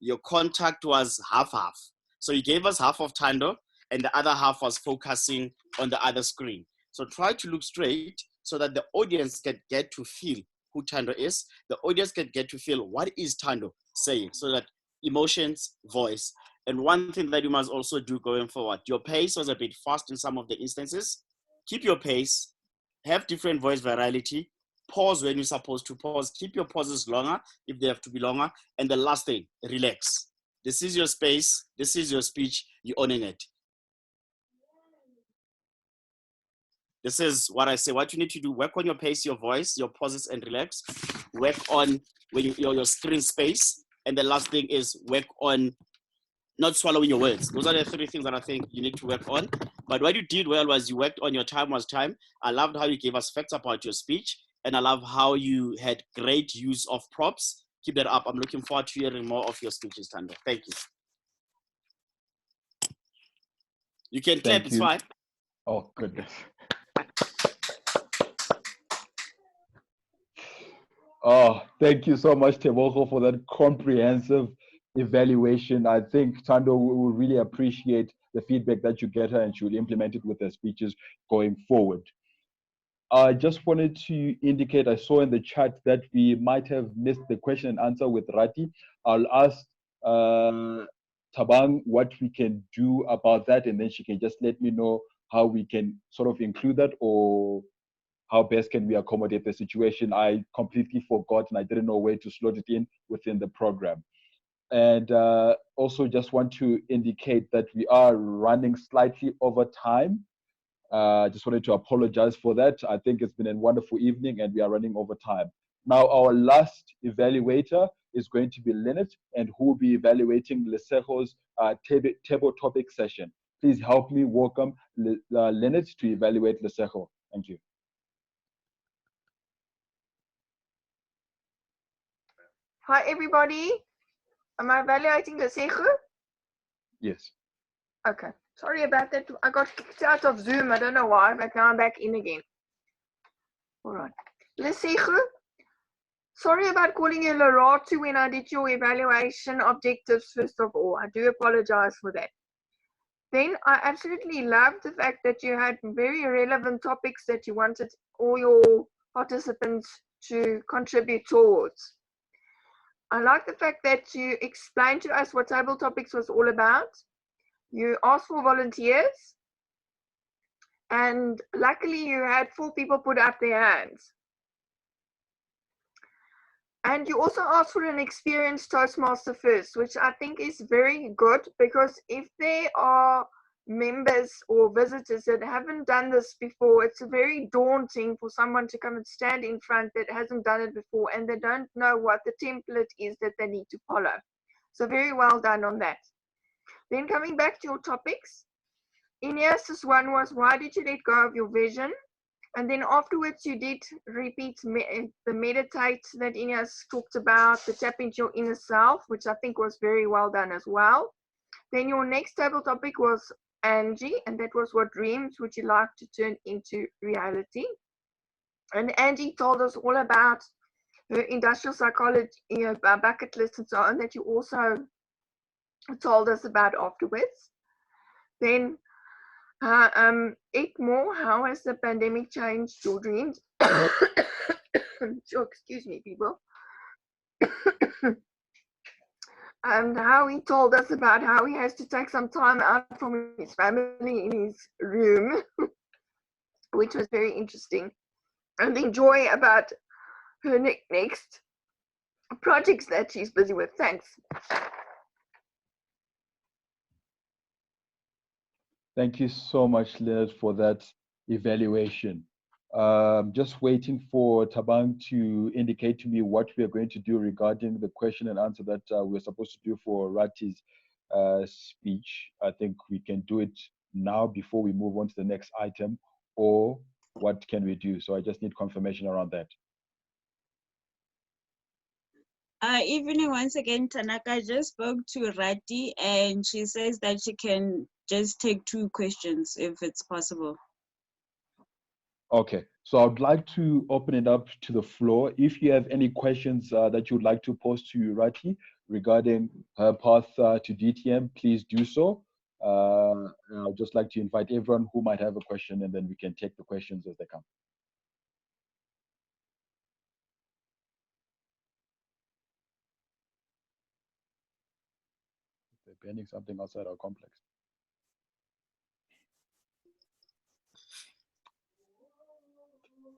Your contact was half-half. So you gave us half of Tando, and the other half was focusing on the other screen. So try to look straight so that the audience can get to feel who Tando is. The audience can get to feel what is Tando saying, so that emotions, voice. And one thing that you must also do going forward, your pace was a bit fast in some of the instances. Keep your pace, have different voice variety, pause when you're supposed to pause, keep your pauses longer if they have to be longer. And the last thing, relax. This is your space, this is your speech, you're owning it. This is what I say, what you need to do, work on your pace, your voice, your pauses, and relax. Work on when your screen space. And the last thing is work on not swallowing your words. Those are the three things that I think you need to work on. But what you did well was you worked on your time was time. I loved how you gave us facts about your speech. And I love how you had great use of props. Keep that up. I'm looking forward to hearing more of your speeches, Tando. Thank you. You can clap, it's fine. Oh, goodness. Oh, thank you so much, Tebogo, for that comprehensive evaluation. I think Tando will really appreciate the feedback that you get her, and she will implement it with her speeches going forward. I just wanted to indicate, I saw in the chat that we might have missed the question and answer with Rati. I'll ask Tabang what we can do about that, and then she can just let me know how we can sort of include that, or how best can we accommodate the situation. I completely forgot and I didn't know where to slot it in within the program. And also just want to indicate that we are running slightly over time. Just wanted to apologize for that. I think it's been a wonderful evening and we are running over time. Now our last evaluator is going to be Lynette, and who will be evaluating Lesejo's table topic session. Please help me welcome Lynette to evaluate Lesejo. Thank you. Hi, everybody. Am I evaluating Lesejo? Yes. Okay. Sorry about that. I got kicked out of Zoom. I don't know why, but now I'm back in again. All right. Lesejo, sorry about calling you Loratu when I did your evaluation objectives, first of all. I do apologize for that. Then I absolutely love the fact that you had very relevant topics that you wanted all your participants to contribute towards. I like the fact that you explained to us what table topics was all about. You asked for volunteers, and luckily you had 4 people put up their hands. And you also asked for an experienced Toastmaster first, which I think is very good, because if there are members or visitors that haven't done this before, it's very daunting for someone to come and stand in front that hasn't done it before, and they don't know what the template is that they need to follow. So very well done on that. Then coming back to your topics, Ineas's one was, why did you let go of your vision? And then afterwards you did repeat the meditate that Ineas talked about, the tap into your inner self, which I think was very well done as well. Then your next table topic was Angie, and that was, what dreams would you like to turn into reality? And Angie told us all about her industrial psychology, bucket list and so on, that you also told us about afterwards. Then Ekmore, how has the pandemic changed your dreams? So, excuse me, people. And how he told us about how he has to take some time out from his family in his room, which was very interesting. And then Joy about her next projects that she's busy with. Thanks. Thank you so much, Liz, for that evaluation. Just waiting for Tabang to indicate to me what we are going to do regarding the question and answer that we're supposed to do for Rati's speech. I think we can do it now before we move on to the next item, or what can we do? So I just need confirmation around that. Evening once again, Tanaka. Just spoke to Rati and she says that she can just take 2 questions if it's possible. Okay, so I'd like to open it up to the floor. If you have any questions that you would like to pose to Rati regarding her path to DTM, please do so. I'd just like to invite everyone who might have a question, and then we can take the questions as they come. They're banning something outside our complex.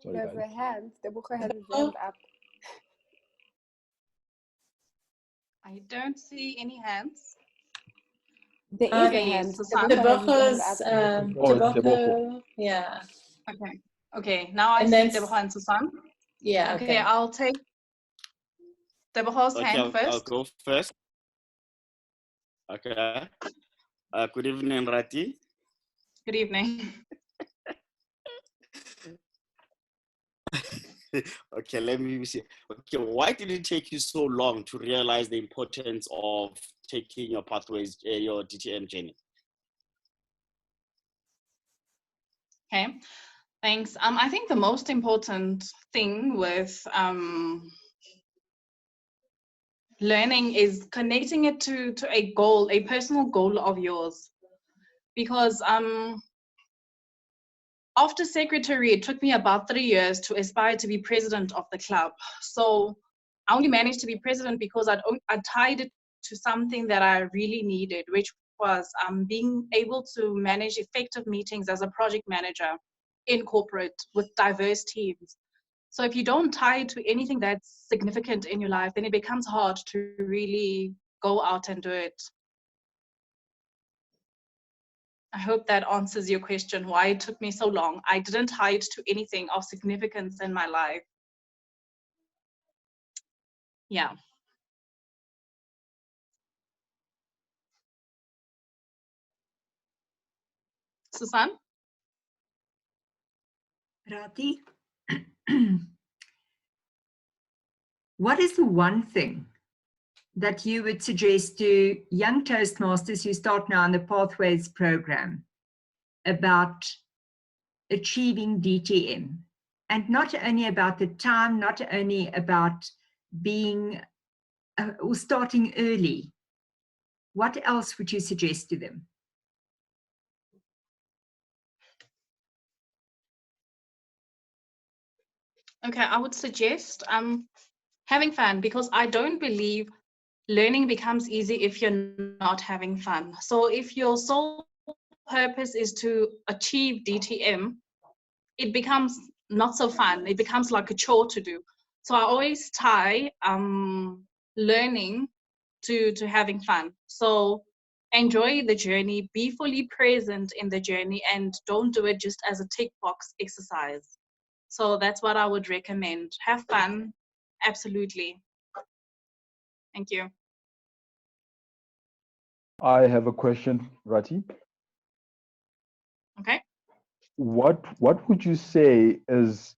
Sorry, There's guys. a hand. The book has his hand up. I don't see any hands. There is a hand. Tebogo's, yeah. Okay. Okay. Now I And see then Tebogo and Susan. Yeah. Okay. I'll take Tebogo's hand first. I'll go first. Okay. Good evening, Rati. Good evening. Okay, let me see. Okay, why did it take you so long to realize the importance of taking your pathways, your DTM journey? Okay, thanks. I think the most important thing with learning is connecting it to a goal, a personal goal of yours. Because after secretary, it took me about 3 years to aspire to be president of the club. So I only managed to be president because I tied it to something that I really needed, which was being able to manage effective meetings as a project manager in corporate with diverse teams. So if you don't tie it to anything that's significant in your life, then it becomes hard to really go out and do it. I hope that answers your question, why it took me so long. I didn't tie it to anything of significance in my life. Yeah. Susan? Rati, what is the one thing that you would suggest to young Toastmasters who start now on the Pathways program about achieving DTM? And not only about the time, not only about being or starting early. What else would you suggest to them? Okay, I would suggest having fun, because I don't believe learning becomes easy if you're not having fun. So if your sole purpose is to achieve DTM, it becomes not so fun. It becomes like a chore to do. So I always tie learning to having fun. So enjoy the journey, be fully present in the journey, and don't do it just as a tick box exercise. So that's what I would recommend. Have fun, absolutely. Thank you. I have a question, Rati. Okay. What would you say is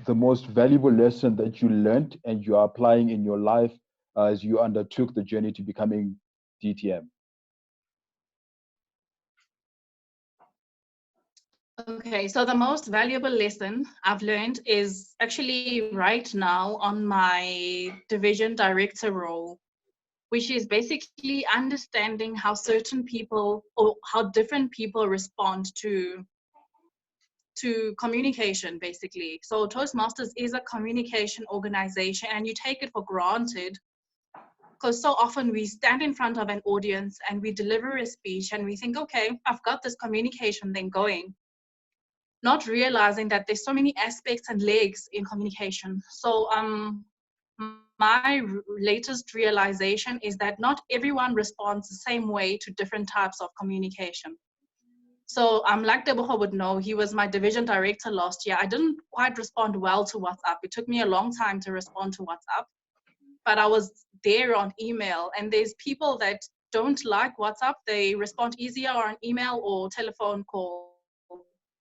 the most valuable lesson that you learned and you are applying in your life as you undertook the journey to becoming DTM? Okay, so the most valuable lesson I've learned is actually right now on my division director role, which is basically understanding how certain people or how different people respond to communication, basically. So Toastmasters is a communication organization, and you take it for granted because so often we stand in front of an audience and we deliver a speech and we think, okay, I've got this communication thing going, not realizing that there's so many aspects and legs in communication. So my latest realization is that not everyone responds the same way to different types of communication. So like Deboho would know, he was my division director last year. I didn't quite respond well to WhatsApp. It took me a long time to respond to WhatsApp, but I was there on email. And there's people that don't like WhatsApp. They respond easier on email or telephone call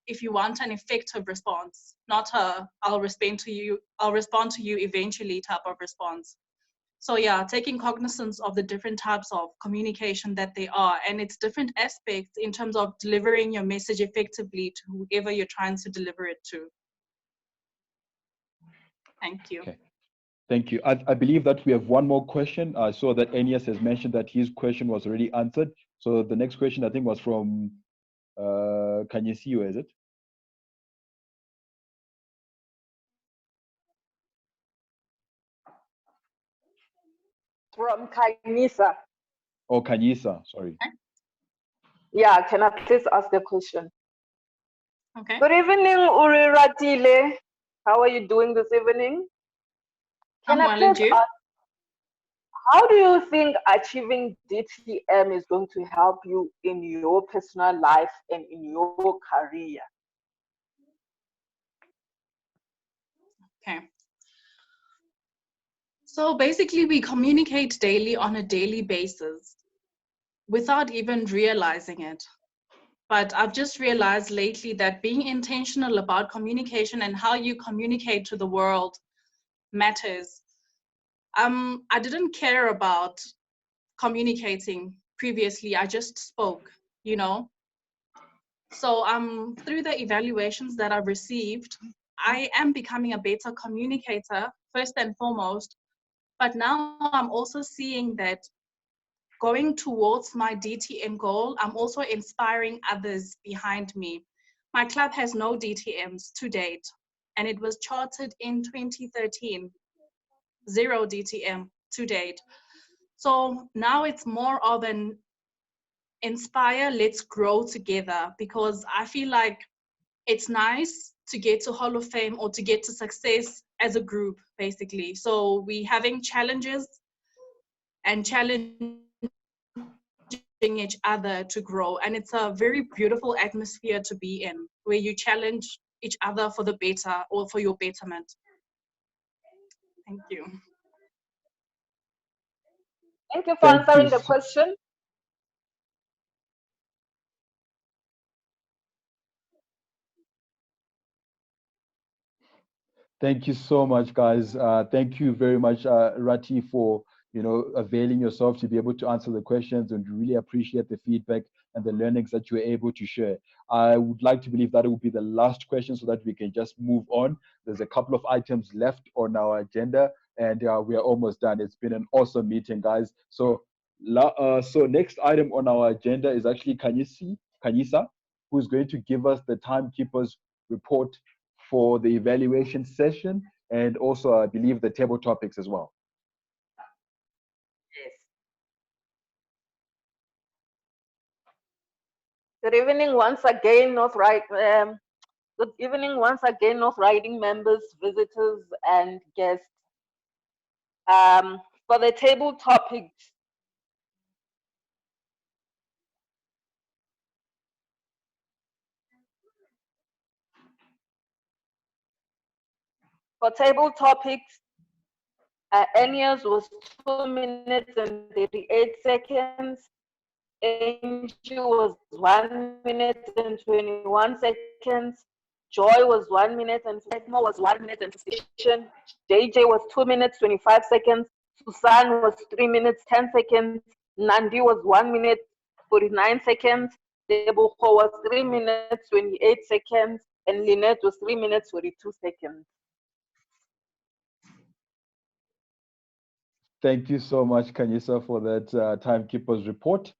if you want an effective response, not a I'll respond to you eventually type of response. So yeah, taking cognizance of the different types of communication that there are, and its different aspects in terms of delivering your message effectively to whoever you're trying to deliver it to. Thank you. Okay. Thank you. I believe that we have one more question. I saw that Enias has mentioned that his question was already answered. So the next question, I think, was from Kanyesiwe, is it? From Kainisa. Oh, Kanyisa, sorry. Yeah, can I please ask the question? Okay. Good evening, Uriratile. How are you doing this evening? Can I please ask, how do you think achieving DTM is going to help you in your personal life and in your career? Okay. So basically, we communicate daily on a daily basis without even realizing it. But I've just realized lately that being intentional about communication and how you communicate to the world matters. I didn't care about communicating previously. I just spoke, you know. So through the evaluations that I've received, I am becoming a better communicator, first and foremost. But now I'm also seeing that going towards my DTM goal, I'm also inspiring others behind me. My club has no DTMs to date, and it was chartered in 2013. 0 DTM to date. So now it's more of an inspire, let's grow together, because I feel like it's nice to get to Hall of Fame or to get to success as a group, basically. So we having challenges and challenging each other to grow. And it's a very beautiful atmosphere to be in, where you challenge each other for the better or for your betterment. Thank you. Thank you for answering the question. Thank you so much, guys. Thank you very much, Rati, for availing yourself to be able to answer the questions, and really appreciate the feedback and the learnings that you were able to share. I would like to believe that it will be the last question so that we can just move on. There's a couple of items left on our agenda, and we are almost done. It's been an awesome meeting, guys. So next item on our agenda is actually Kanyisa, who's going to give us the timekeeper's report for the evaluation session, and also I believe the table topics as well. Yes. Good evening once again, good evening once again, Northriding members, visitors, and guests. For the table topics, Enias was 2 minutes and 38 seconds. Angie was 1 minute and 21 seconds. Joy was 1 minute and Edmo was 1 minute and 50 seconds. JJ was 2 minutes 25 seconds. Susan was 3 minutes 10 seconds. Nandi was 1 minute 49 seconds. Deboho was 3 minutes 28 seconds. And Lynette was 3 minutes 42 seconds. Thank you so much, Kanyisa, for that timekeeper's report.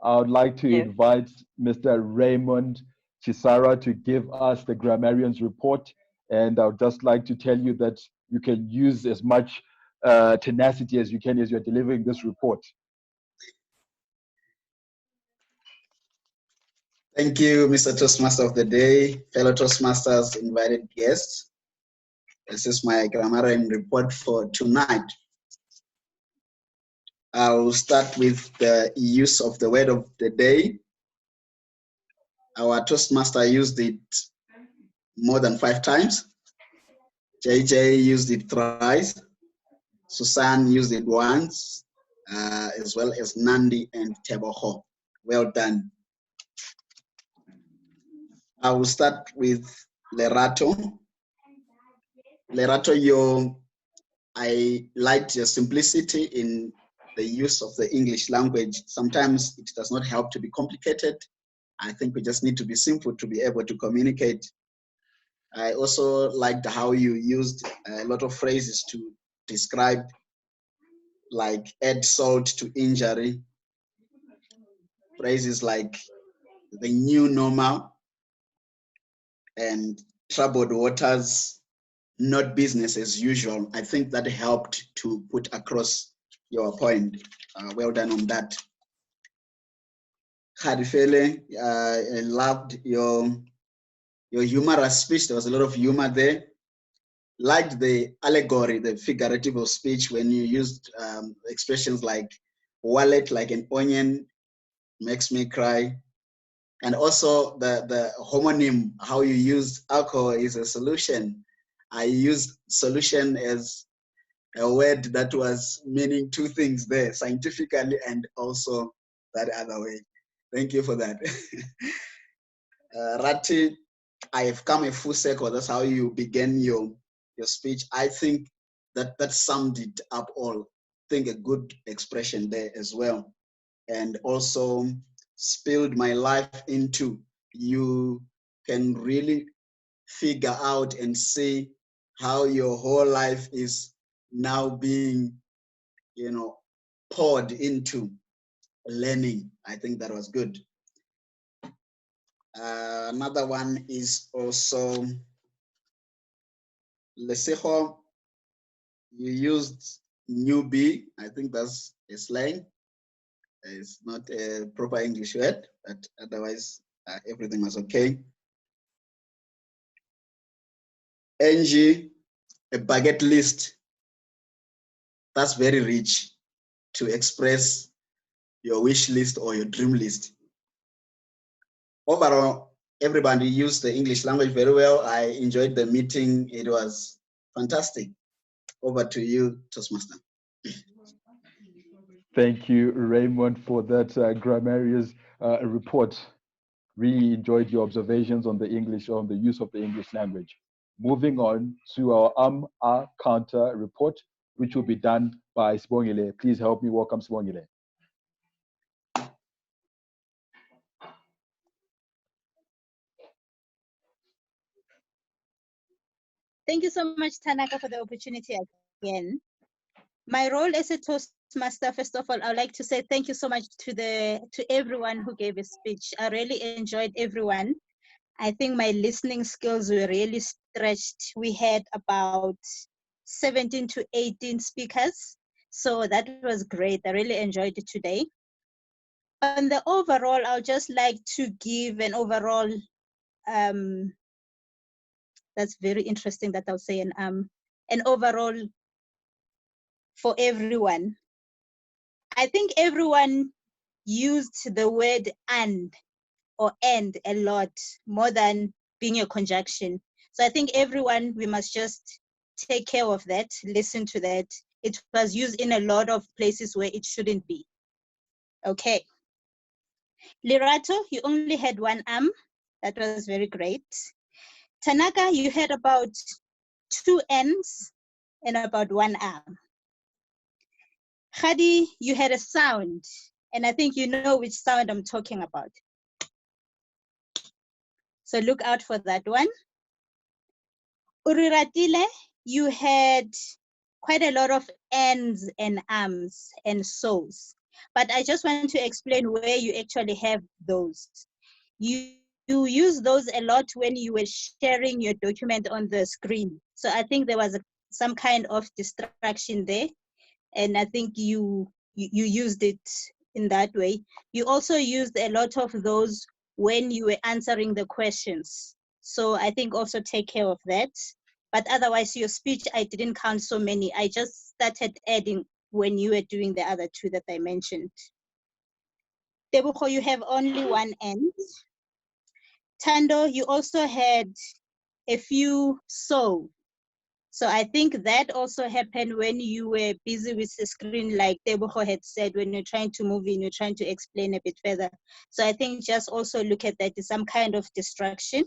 I would like to invite Mr. Raymond Chisara to give us the grammarian's report. And I would just like to tell you that you can use as much tenacity as you can as you're delivering this report. Thank you, Mr. Toastmaster of the Day, fellow Toastmasters, invited guests. This is my grammarian report for tonight. I'll start with the use of the word of the day. Our Toastmaster used it more than 5 times. JJ used it thrice. Susan used it once, as well as Nandi and Teboho. Well done. I will start with Lerato. Lerato, I liked your simplicity in the use of the English language. Sometimes it does not help to be complicated. I think we just need to be simple to be able to communicate. I also liked how you used a lot of phrases to describe, like add salt to injury. Phrases like the new normal and troubled waters, not business as usual. I think that helped to put across your point. Well done on that. Hadifele, I loved your humorous speech. There was a lot of humor there. Liked the allegory, the figurative of speech when you used expressions like wallet like an onion makes me cry. And also the homonym, how you used alcohol is a solution. I used solution as a word that was meaning 2 things there, scientifically and also that other way. Thank you for that. Rati, I have come a full circle. That's how you began your speech. I think that summed it up all. I think a good expression there as well. And also spilled my life into, you can really figure out and see how your whole life is now being, poured into learning. I think that was good. Another one is also Leseho. You used newbie. I think that's a slang. It's not a proper English word, but otherwise everything was okay. Angie, a bucket list. That's very rich to express your wish list or your dream list. Overall, everybody used the English language very well. I enjoyed the meeting. It was fantastic. Over to you, Toastmaster. Thank you, Raymond, for that grammarius report. Really enjoyed your observations on the English, on the use of the English language. Moving on to our counter report, which will be done by Sibongile. Please help me welcome Sibongile. Thank you so much, Tanaka, for the opportunity again. My role as a Toastmaster, first of all, I'd like to say thank you so much to everyone who gave a speech. I really enjoyed everyone. I think my listening skills were really stretched. We had about 17 to 18 speakers. So that was great. I really enjoyed it today. On the overall, I would just like to give an overall, that's very interesting that I'll say an overall for everyone. I think everyone used the word and or and a lot more than being a conjunction. So I think everyone, we must just take care of that, listen to that. It was used in a lot of places where it shouldn't be. Okay. Lerato, you only had 1 That was very great. Tanaka, you had about 2 N's and about 1 Khadi, you had a sound, and I think you know which sound I'm talking about. So look out for that one. Uriratile, you had quite a lot of N's and M's and so's, but I just want to explain where you actually have those. You use those a lot when you were sharing your document on the screen. So I think there was some kind of distraction there. And I think you used it in that way. You also used a lot of those when you were answering the questions. So I think also take care of that. But otherwise, your speech, I didn't count so many. I just started adding when you were doing the other 2 that I mentioned. Tebuko, you have only 1 N. Tando, you also had a few so. So I think that also happened when you were busy with the screen, like Teboho had said, when you're trying to move in, you're trying to explain a bit further. So I think just also look at that as some kind of distraction.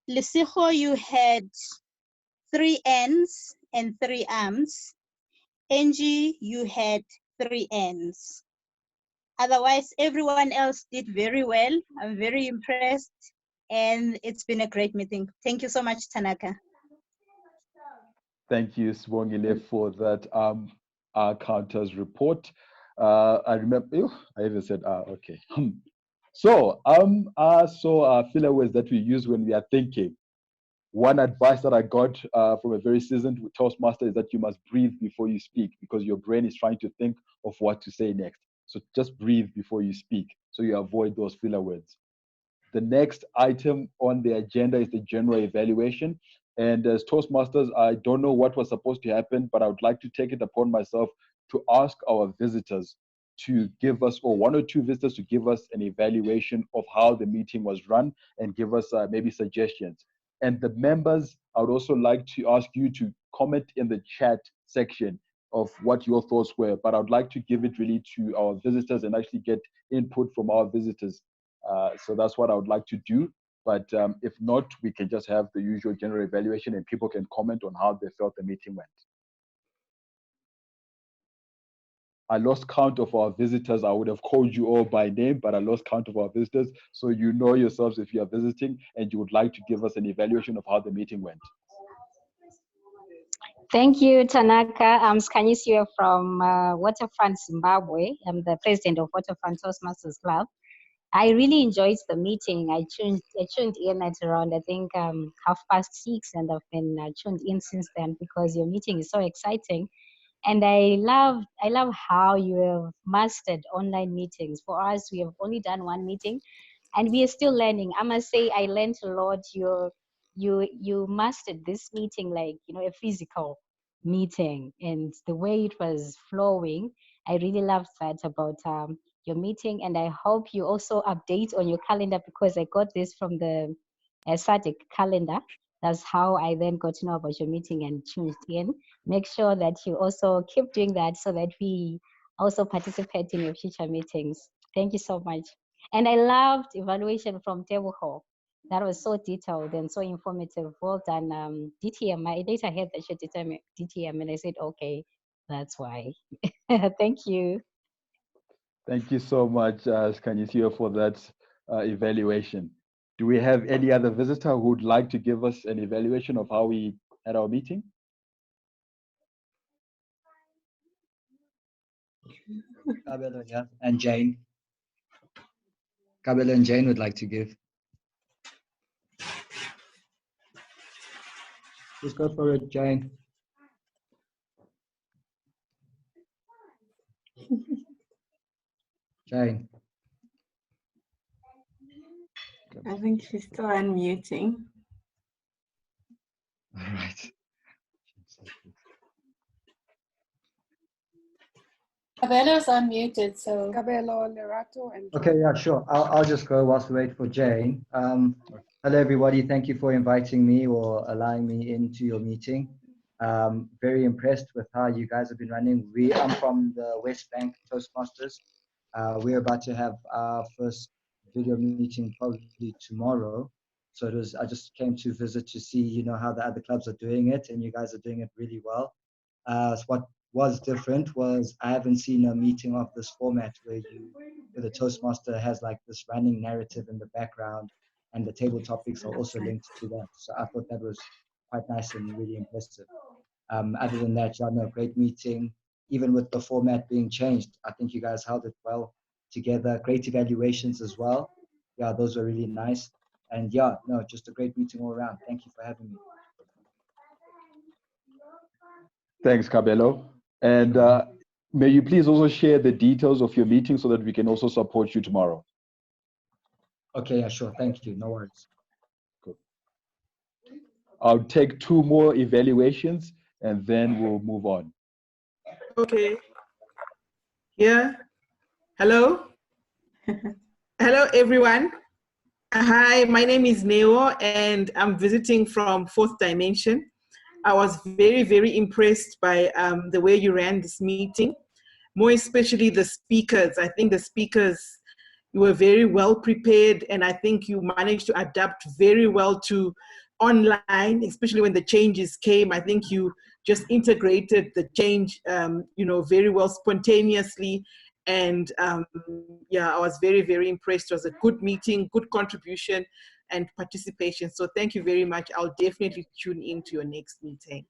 Lisiho, you had 3 ends and 3 arms. Angie, you had 3 ends. Otherwise, everyone else did very well. I'm very impressed. And it's been a great meeting. Thank you so much, Tanaka. Thank you, Swongile, for that counters report. I remember, I even said, okay. So, filler words that we use when we are thinking. One advice that I got from a very seasoned Toastmaster is that you must breathe before you speak, because your brain is trying to think of what to say next. So just breathe before you speak, so you avoid those filler words. The next item on the agenda is the general evaluation. And as Toastmasters, I don't know what was supposed to happen, but I would like to take it upon myself to ask our visitors to give us, or 1 or 2 visitors to give us an evaluation of how the meeting was run and give us maybe suggestions. And the members, I would also like to ask you to comment in the chat section of what your thoughts were, but I would like to give it really to our visitors and actually get input from our visitors. So that's what I would like to do. But if not, we can just have the usual general evaluation and people can comment on how they felt the meeting went. I lost count of our visitors. I would have called you all by name, but I lost count of our visitors. So you know yourselves if you are visiting and you would like to give us an evaluation of how the meeting went. Thank you, Tanaka. I'm Skanyisiwe from Waterfront Zimbabwe. I'm the president of Waterfront Toastmasters Club. I really enjoyed the meeting. I tuned in at around, I think, 6:30, and I've been tuned in since then because your meeting is so exciting. And I love how you have mastered online meetings. For us, we have only done 1 meeting, and we are still learning. I must say, I learned a lot. You mastered this meeting like, a physical meeting, and the way it was flowing. I really loved that about your meeting, and I hope you also update on your calendar, because I got this from the SADC calendar. That's how I then got to know about your meeting and tuned in. Make sure that you also keep doing that so that we also participate in your future meetings. Thank you so much. And I loved evaluation from Teboho. That was so detailed and so informative. Well done, DTM. I later heard that you did DTM, and I said, okay, that's why. Thank you. Thank you so much, Skanyisiwe, for that evaluation. Do we have any other visitor who would like to give us an evaluation of how we had our meeting? Kabelo, yeah, and Jane. Kabelo and Jane would like to give. Just go for it, Jane. Jane. I think she's still unmuting. All right. Cabello's unmuted, so. Cabello, Lerato, and Okay, yeah, sure. I'll just go whilst we wait for Jane. Hello, everybody. Thank you for inviting me or allowing me into your meeting. Very impressed with how you guys have been running. I'm from the West Bank Toastmasters. We're about to have our first video meeting probably tomorrow. So I just came to visit to see, how the other clubs are doing it, and you guys are doing it really well. So what was different was I haven't seen a meeting of this format where the Toastmaster has like this running narrative in the background, and the table topics are also linked to that. So I thought that was quite nice and really impressive. Other than that, great meeting. Even with the format being changed, I think you guys held it well together. Great evaluations as well. Yeah, those were really nice. And yeah, no, just a great meeting all around. Thank you for having me. Thanks, Cabello. And may you please also share the details of your meeting so that we can also support you tomorrow. Okay, yeah, sure. Thank you. No worries. Good. I'll take 2 more evaluations and then we'll move on. Okay. Yeah. Hello. Hello, everyone. Hi, my name is Neo, and I'm visiting from Fourth Dimension. I was very, very impressed by the way you ran this meeting, more especially the speakers. I think the speakers, you were very well prepared, and I think you managed to adapt very well to online, especially when the changes came. I think you just integrated the change, very well spontaneously. And yeah, I was very, very impressed. It was a good meeting, good contribution and participation. So thank you very much. I'll definitely tune into your next meeting.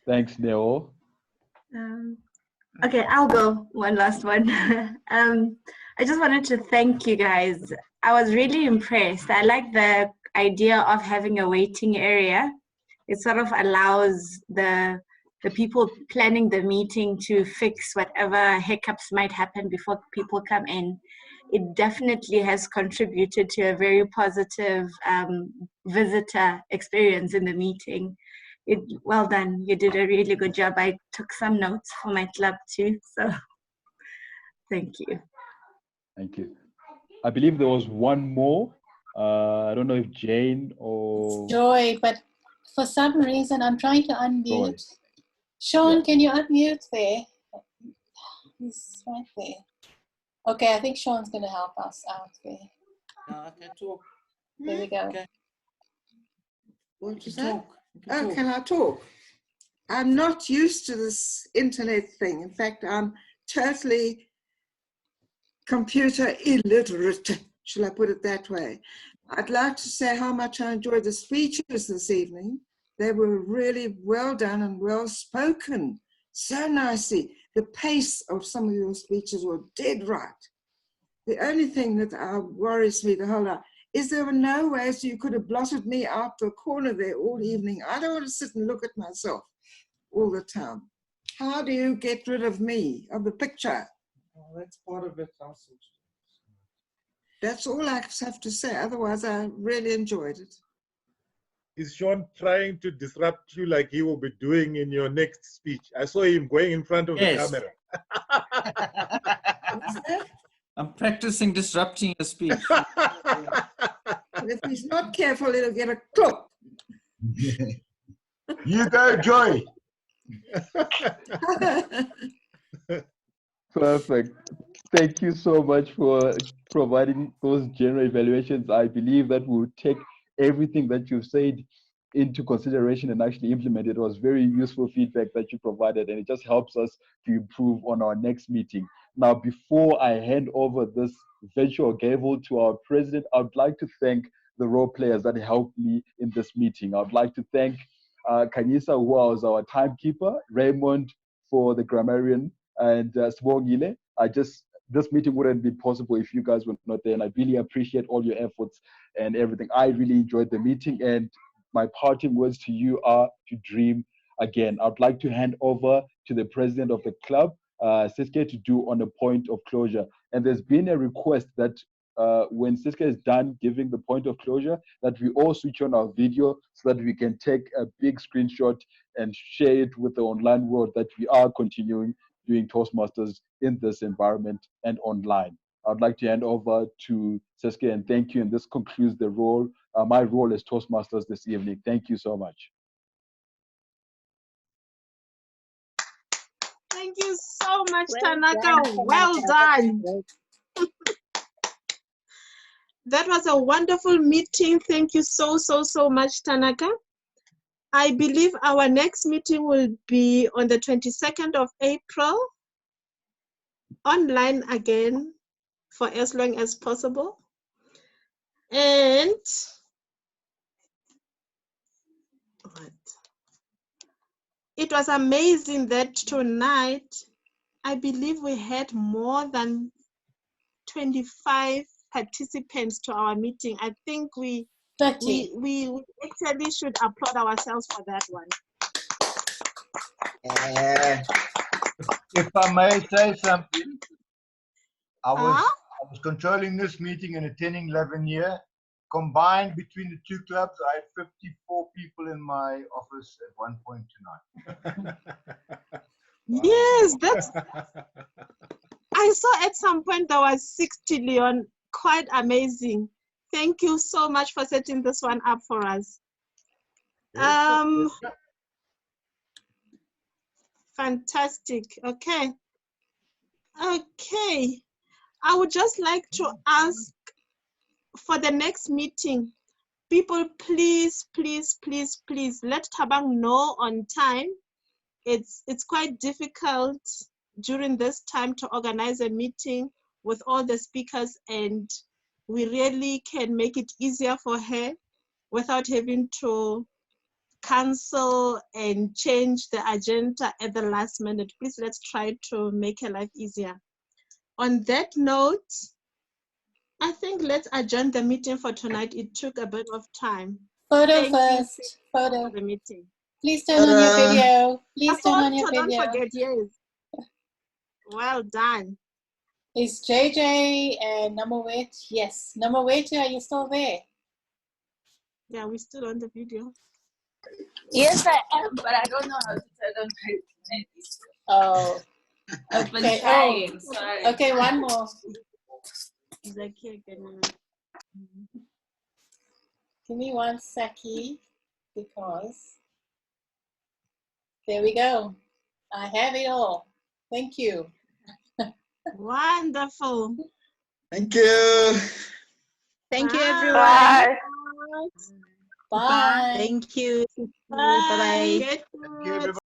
Thanks, Neo. Okay, I'll go one last one. I just wanted to thank you guys. I was really impressed. I like the idea of having a waiting area. It sort of allows the people planning the meeting to fix whatever hiccups might happen before people come in. It definitely has contributed to a very positive visitor experience in the meeting. Well done. You did a really good job. I took some notes for my club too. So thank you. Thank you. I believe there was one more. I don't know if Jane or Joy, but for some reason I'm trying to unmute. Joy. Sean, Yeah. can you unmute there? He's right there. Okay, I think Sean's going to help us out there. No, I can talk. There we go. Okay. What you say? Oh, can I talk? I'm not used to this internet thing. In fact, I'm totally computer illiterate, shall I put it that way. I'd like to say how much I enjoyed the speeches this evening. They were really well done and well spoken, so nicely. The pace of some of your speeches were dead right. The only thing that worries me the whole lot is there were no ways you could have blotted me out the corner there all evening. I don't want to sit and look at myself all the time. How do you get rid of me, of the picture? Well, that's part of it also. That's all I have to say. Otherwise, I really enjoyed it. Is Sean trying to disrupt you like he will be doing in your next speech? I saw him going in front of the camera. I'm practicing disrupting your speech. If he's not careful, he'll get a clock. You go, Joy. Perfect. Thank you so much for providing those general evaluations. I believe that we'll take everything that you've said into consideration and actually implement it. It was very useful feedback that you provided, and it just helps us to improve on our next meeting. Now, before I hand over this virtual gavel to our president, I'd like to thank the role players that helped me in this meeting. I'd like to thank Kanyisa, who was our timekeeper, Raymond for the grammarian, and Swogile. This meeting wouldn't be possible if you guys were not there, and I really appreciate all your efforts and everything. I really enjoyed the meeting, and my parting words to you are to dream again. I'd like to hand over to the president of the club, Siske, to do on a point of closure. And there's been a request that when Siske is done giving the point of closure, that we all switch on our video so that we can take a big screenshot and share it with the online world that we are continuing doing Toastmasters in this environment and online. I'd like to hand over to Siske and thank you. And this concludes the role, my role as Toastmasters this evening. Thank you so much. Thank you so much, Tanaka. Well done. That was a wonderful meeting. Thank you so much, Tanaka. I believe our next meeting will be on the 22nd of April, online again for as long as possible. And it was amazing that tonight, I believe we had more than 25 participants to our meeting. I think we actually should applaud ourselves for that one. If I may say something, I was controlling this meeting and attending 11 years. Combined between the two clubs, I had 54 people in my office at one point tonight. Yes, I saw at some point there was 60 Leon. Quite amazing. Thank you so much for setting this one up for us. Fantastic. Okay. Okay. I would just like to ask for the next meeting, people, please, please, please, please let Tabang know on time. It's quite difficult during this time to organize a meeting with all the speakers, and we really can make it easier for her without having to cancel and change the agenda at the last minute. Please, let's try to make her life easier. On that note, I think let's adjourn the meeting for tonight. It took a bit of time. Photo Thank first. you Photo. for the meeting. Please turn on your video. Please turn on your Don't video. forget, yes. Well done. Is JJ and Namawet? Yes. Namawet, are you still there? Yeah, we're still on the video. Yes, I am, but I don't know how to turn on my this. Oh. I've been Okay. trying. Oh. Sorry. Okay, one more. Give me one second, because there we go. I have it all. Thank you. Wonderful. Thank you. Thank you, everyone. Bye. Bye. Thank you. Bye-bye. Get good.